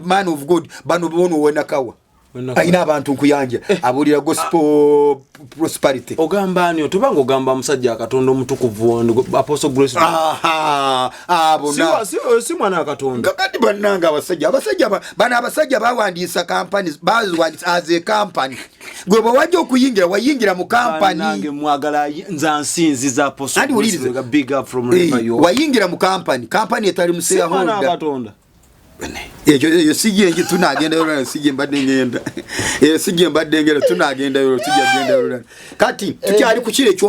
man of God bano bono wenakawa aina abantu nkuyanja abulira gospel prosperity ogamba ani otubanga ogamba musajja Katonda omutukuvu Apostle Grace si mwana Katonda kati bananga abasajja bawandisa companies bazwandisa as a company gwe bawajja okuyingira wayingira mu company nange mwagala nzansinzi za Apostle Grace big up from river yo wayingira mu company etali museya honda Katonda Yo sije nje tunagenda yoro sije mbadde ngenda sije mbadde ngenda tunagenda yoro tujagenda yoro kati tukyali kukire kyo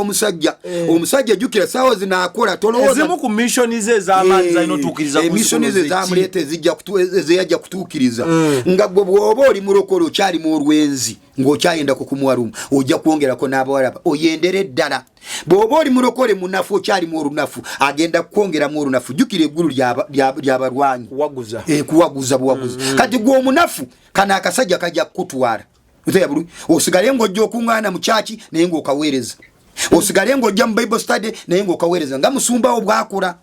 omusajja jukira sawa zinakola toloza zimu ku mission ze zamani zaino tukiriza ku mission ze zamulete zijja kutukiriza nga gwe bwoba oli mulokolo kyali mu olwenzi ngokyayenda kukumwarumu ojja kuongerako n'abawala oyendere ddala bwoba oli mulokole munafu kyali mu olunafu agenda kwongera mu olunafu jukire eggulu lyabalwanyi kuwaguza buwaguzi kati gwe omunafu kana akasajja kajja kutwala utaya bulu osigale ng'ojja okuŋŋaana mu kyaki naye ng'okaweereza osigale ng'ojja mu Bible study naye ng'okaweereza nga musumba wo bwakula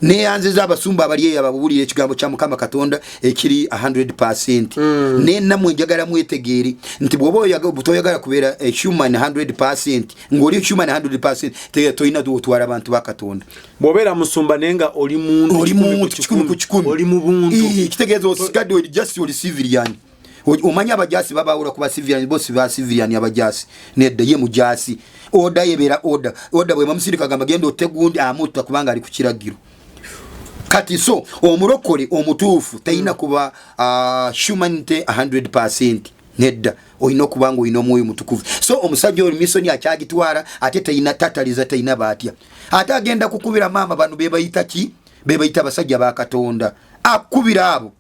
neyanziza abasumba abali ababulira ekigambo kya Mukama Katonda ekiri 100% nenamwe njagala mwetegeere nti bwoba butoyagala kubeera human 100% ng'oli human 100% toyina otwala abantu ba Katonda bwobeera musumba nenga oli muntu kikumi oli mu buntu kitegeeza osigadde oli just oli civilian omanya abajasi babawula kuba civilian bosi ba civilian abajasi nedda ye mujasi oda yebera oda bwe mamusirika gamba gendo otegundi amutta kubanga ali ku kiragiro kati so omulokole omutuufu tayina kuba humanity 100% nedda oyina kubanga oyina omwoyo mutukuvu so omusajja oli misoni akyagitwala ate tayina tataliza tayina batya ate agenda kukubira mama bano bebayita basajja ba Katonda akubira abo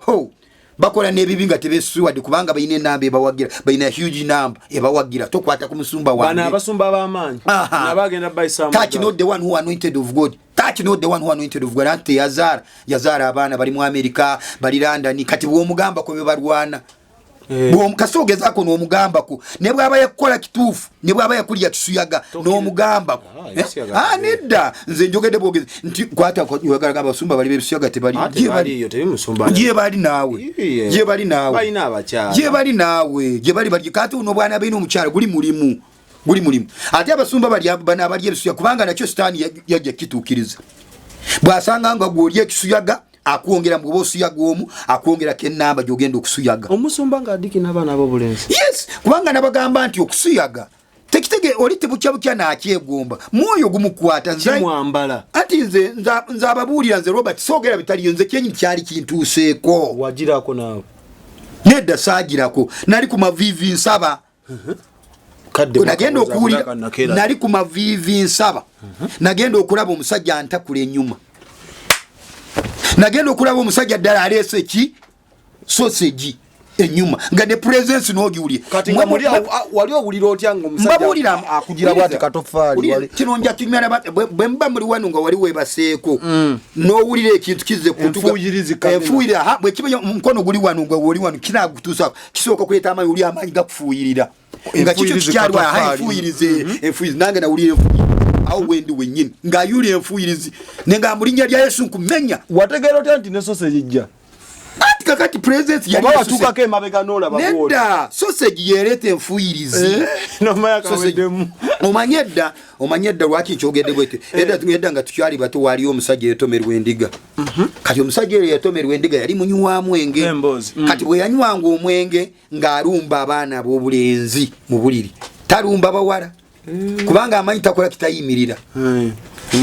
bakola n'ebibi nga tebesuwadde kubanga bayina enamba ebawagira bayina huge number ebawagira tokwata ku musumba wange bana abasumba b'amaanyi nabagenda bayisamu touch not the one who anointed of God touch not the one who anointed of God ante yazara abana bali mu America bali London kati bw'omugamba ko bebalwana bw'omukasogeza ko n'omugamba ko ne bwaba yakola kituufu ne bwaba yakulya kisuyaga n'omugamba ko nedda nze njogedde bwogezi nti kwata ko yagala abasumba bali bebisuyaga tebali je bali nawe bali kati uno bwana bino omukyalo guli mulimu ate abasumba bali bana bali ebisuyaga kubanga nakyo sitaani yajja kituukiriza bwasanga nga gwoli ekisuyaga akuongera mu bosuyaga omu akuongera kenamba jogenda okusuyaga omusumba nga adiki n'abaana abobulenzi yes kubanga nabagamba nti okusuyaga tekitege oli tebukya nakyegomba mwoyo gumukwata nze mwambala ati nze ababuulira nze Robert soogera bitaliyo nze kyenyi kyali kintuuseeko wagirako nawe nedda saagirako nali ku mavivi nsaba nagenda okuwulira nali ku mavivi nsaba nagenda okulaba omusajja antakula ennyuma nagenda okulaba omusajja ddala aleese ki sausage enyuma nga ne presence n'ogiwulye kati nga wali owulira otya nga omusajja akugira bwate katofaali wali kino nja kimera bwe mba muri wano nga wali webaseeko n'owulira ekintu kize enfuuyiriza bwe kiba omukono guli wano nga woli wano kinagutuusa kisooka kuleeta amaanyi uli amaanyi gakufuuyirira nga kikyo kikyalwa enfuuyirize nange nawulira enfuuyirize awo wendi wenyini nga yuli enfuuyirizi nenga mulinnya lya Yesu nkumenya wategeera otya nti ne sausage ejja ati kakati presence yali watukako emabega n'olaba nedda sausage yereeta enfuuyirizi nomaya kaweddemu omanye edda lwaki nkyogedde bwete edda nga tukyali bato waliyo omusajja yetomerwa endiga kati omusajja eyo yetomerwa endiga yali munywa mwenge kati bwe yanywanga omwenge ng'alumba abaana ab'obulenzi mu buliri talumba bawala kubanga amanyi takola kitayimirira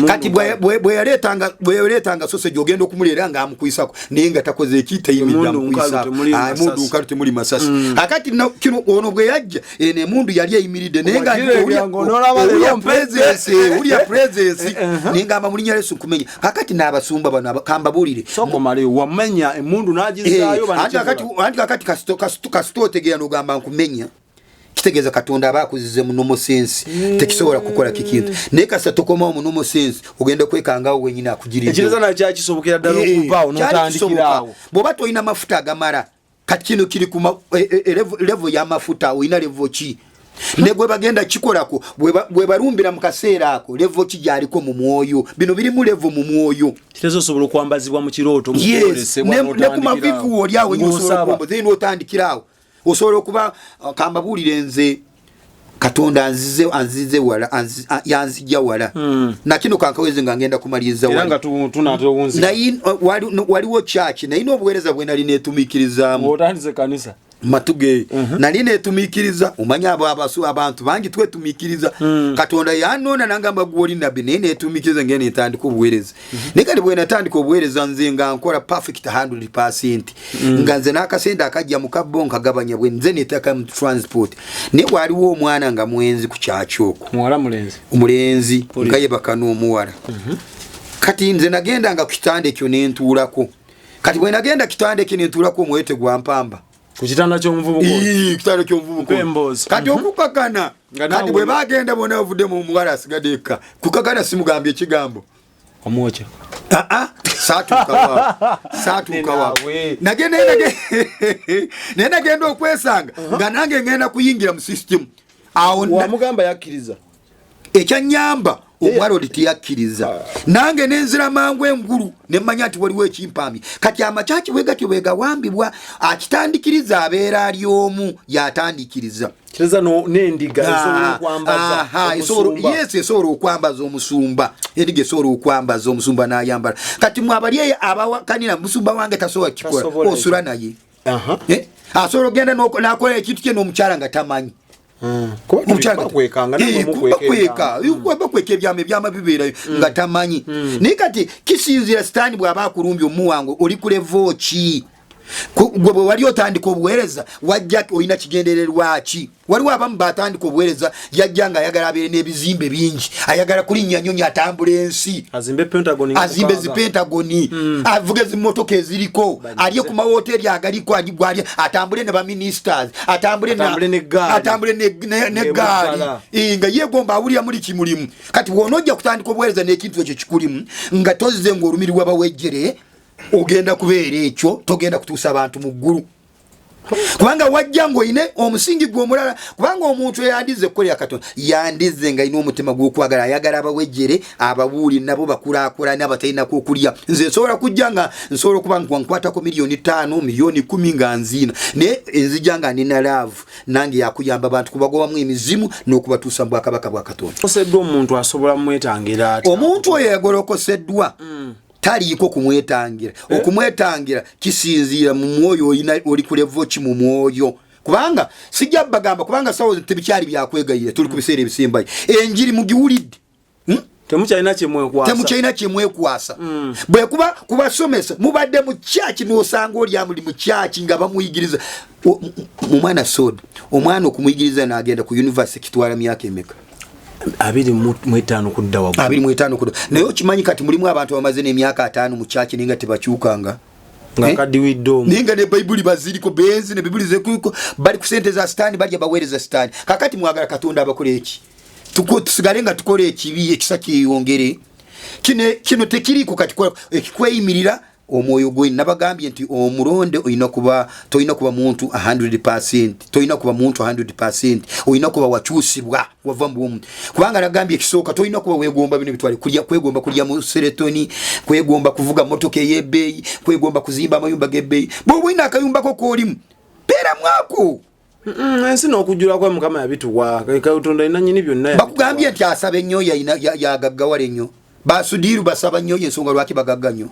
kati bwe yaletanga sausage ogenda okumulera nga amukwisako naye nga takoze ekitayimirira mundu nkalute muli masasi akati kino ono bwe yajja emundu yali eyimiridde naye nga ulya presence naye nga amulinya Yesu kumenya akati n'abasumba bano kambabuulire wamenya emundu n'agizaayo anti kakati kasito otegeera n'ogamba nkumenya kitegeza katonda abakuzize mu normal sense tekisobola kukola kikintu naye kasa tokoma mu normal sense ogenda kwekanga wenyine akugirira ekireza na kya kisobokera ddala okuvaawo n'otandikirawo bw'oba toyina mafuta agamala kati kino kiri ku level y'amafuta oyina level ki ne gwe bagenda kikolako bwe balumbira mu kaseera ako level ki gy'aliko mu mwoyo bino biri mu level mu mwoyo kitezo osobola okwambazibwa mu kirooto ne ku mavivu oli awo osobola okwombo then otandikirawo osobola okuba kambabuulire nze katonda anzize wala yanzijja wala na kino kankaweze nga ngenda kumaliriza wala nga tunatowunzi waliwo church na ino obuweereza bwe nali neetumiikirizaamu otandize kanisa matuge nali neetumiikiriza omanya abantu bangi twetumiikiriza katonda yanona nangamba gwoli nabbi naye neetumiikiriza ngene netandika obuweereza naye kati bwe natandika obuweereza nze nga nkola perfect 100% nga nze n'akasente akajja mu kabbo nkagabanya bwe nze neetaka mu transport naye waliwo omwana nga mwenzi ku kyaki okwo muwala mulenzi nga yebaka n'omuwala kati nze nagenda nga ku kitanda ekyo nentuulako kati bwe nagenda kitanda ekyo nentuulako omwete gwa mpamba ku kitanda ky'omuvubuko kitanda ky'omuvubuko kati okukakana kati bwe bagenda bona bavudde mu muwala asigadde eka kukakana simugambye ekigambo omwocha saatuukawa nagenda okwesanga nga nange ngenda kuyingira mu system awo wamugamba yakkiriza ekyanyamba omwalo litiyakkiriza nange nenzira mangu engulu nemmanya nti waliwo ekimpamye kati amakyaki bwegatyo bwegawambibwa akitandikiriza abeera ali omu yatandikiriza n'endiga esobola okwambaza omusumba endiga esobola okwambaza omusumba n'ayambala kati mwabali abawakanira musumba wange tasobola kikola osula naye asobola ogenda nakola ekintu kye n'omukyala nga tamanyi bakweka ebyama bibeerayo nga tamanyi naye kati kisinzira sitaani bw'aba akulumbya omuwango oli ku level ki gwe bwe wali otandika obuweereza wajja olina kigendererwa ki waliwo abamu batandika obuweereza yajja nga ayagala abeere n'ebizimbe bingi ayagala kulinnya nnyonyi atambula ensi azimbe zipentagoni avuge zimmotoka eziriko alye ku mawoteeri agaliko atambule ne baministers atambule n'eggaali nga yeegomba awulira muli kimulimu kati bw'onoojja kutandika obuweereza n'ekintu ekyo kikulimu nga tozze ng'olumiri w'abawejjere ogenda kubeera ekyo togenda kutuusa abantu mu ggulu kubanga wajja ng'oyine omusingi gw'omulala kubanga omuntu eyandize okukolera katonda yandize nga alina omutima gw'okwagala ayagala abawejjere ababuuli nabo bakulaakulana abatalinako okulya nze nsobola kujja nga nsobola okuba nkwatako $5,000 $10,000 nga nziina naye enzijja nga nina laavu nange yakuyamba abantu kubagobamu emizimu n'okubatuusa mu bwakabaka bwa katonda oseddwa omuntu asobola mwetangira ati omuntu oyo yagolokoseddwa taliiko kumwetangira okumwetangira kisinziira mu mwoyo oli ku level ki mu mwoyo kubanga sijja bagamba kubanga sawo tebikyali byakwegayira tuli ku biseera ebisembayo enjiri mugiwulidde temukyalina kyemwekwasa bwe kuba kubasomesa mubadde mu kyaki n'osanga oli amuli mu kyaki nga bamuyigiriza omwana soda omwana okumuyigiriza n'agenda ku university kitwala myaka emeka 25 kudda waggulu 25 kudda naye okimanyi kati mulimu abantu bamaze n'emyaka 5 mu kyaki ninga tebakyukanga nga kadiwiddo ninga ne bayibuli baziriko benzi ne bibuli zekuko bali ku sente za sitaani bali abaweereza sitaani kakati mwagala katonda abakola eki tusigale nga tukola ekibi ekisa kyeyongere kino tekiriko kati ekikweyimirira omwoyo gwe nabagambye nti omulonde toyina kuba muntu 100%, toyina kuba muntu 100%, oyina kuba wakyusibwa wava mu bwomuntu kubanga nagambye ekisooka toyina kuba weegomba bino bitwale kwegomba kulya mu seretoni, kwegomba kuvuga motoka ey'ebbeeyi, kwegomba kuzimba amayumba g'ebbeeyi. bw'oba olina akayumbako koolimu beera mwako ensi n'okujjula kwa mukama yabituwa katonda alina nnyini byonna bakugambye nti asaba ennyo yagaggawala ennyo basudiiru basaba nnyo ensonga lwaki bagagga nnyo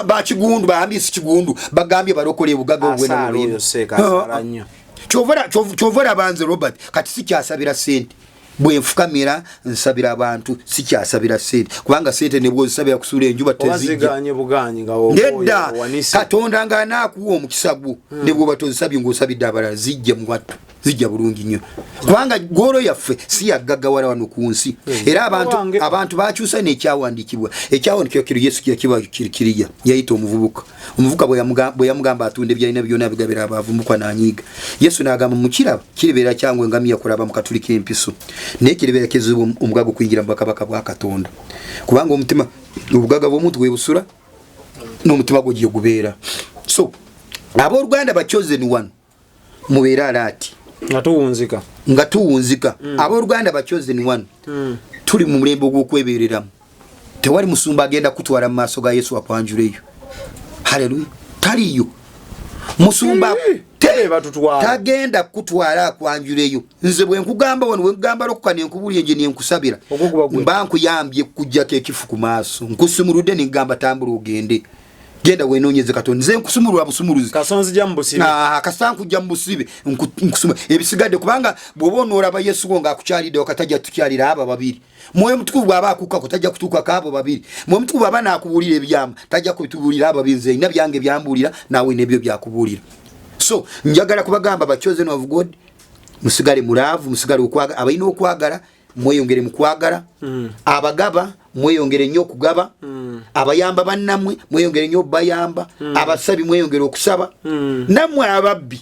bakigundu bahambisi kigundu bagambye balokole ebugaga obwena kyovera banze Robert kati sikyasabira sente bwenfukamira nsabira abantu sikyasabira sente kubanga sente nebwozisabira kusula enjuba tezijja nedda katonda nga anaakuwa omukisa gwo nebwoba tozisabye ng'osabidde abalala zijja mu wattu zijja bulungi nnyo kubanga goro yaffe si yagaggawala wano ku nsi era abantu bakyusa n'ekyawandikibwa ekyawandikibwa kiri Yesu kiba kirikiriya yayita omuvubuka bwe yamugamba atunde byalina byonna bigabira abavumbukwa n'anyiiga Yesu n'agamba mukiraba kiribeera kyangwe ngamiya kulaba mu katuli k'empiso naye kiribeera kizibu omugaga okuyingira mu bakabaka bwa Katonda kubanga omutima obugaga bw'omuntu bwe busula n'omutima gwo gye gubeera so abooluganda bachosen one mubeera alati nga tuwunzika abooluganda bachosen one tuli mu mulembe gw'okwebereramu tewali musumba agenda kutwala mu maaso ga Yesu akwanjuleyo haleluya taliyo musumba tagenda kutwala akwanjuleyo nze bwe nkugamba wano bwe nkugamba lokukana enkubulye nje ne nkusabira mba nkuyambye kujjako ekifu ku maaso nkusumuludde ne ngamba tambula ogende genda wenonyeze Katonda nze nkusumulwa busumuluzi kasonzi jambusibe kasanku jambusibe nkusuma ebisigadde kubanga bwobono olaba Yesu ngo akukyalide okatajja tukyalira aba babiri moyo mutukuvu baba akuka kotajja kutuka kabo babiri moyo mutukuvu baba nakubulira ebyama tajja kubitubulira aba binze ina byange byambulira nawe nebyo byakubulira so njagala kubagamba bachosen of God musigale mulavu musigale okwaga abayina okwagala mweyongere mukwagala abagaba mweyongere nnyo okugaba abayamba bannamwe mweyongere nnyo bayamba abasabi mweyongere okusaba namwe ababbi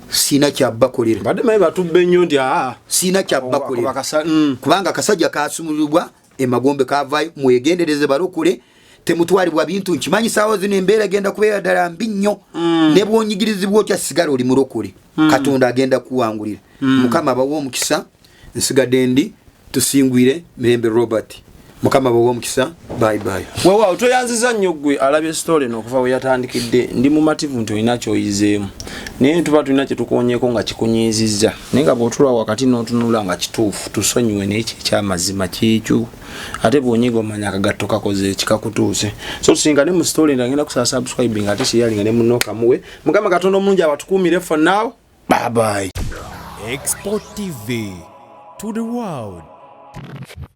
sina kyabakolera badde maye batubbe nnyo ndi sina kyabakolera kubanga kasajja kasumulibwa emagombe kavayo mwegendereze barokole temutwalibwa bintu nkimanyi sawo zino embeera agenda kubeera ddala mbi nnyo ne bwonyigirizibwa otya sigala oli mulokole Katonda agenda kuwangulira Mukama bawo omukisa nsigadde ndi tusingwire Mirembe Robert Mukama bawo omukisa bye bye wawa otoyanziza nnyo gwe alabye story n'okuva we yatandikidde ndi mu mativu nti olina kyoyizeemu naye tuba tulina kye tukonyeeko nga kikunyizizza naye nga bw'otulwa wakati n'otunula nga kituufu tusonyiwe n'ekyo ekyamazima kyekyo ate bw'onyiga omanya akagatto kakoze kikakutuuse so tusinga ne mu story ndagenda kusaba subscribing ate sharing ne munno kamuwe Mukama Katonda omulungi abatukuumire for now bye bye Export TV to the world.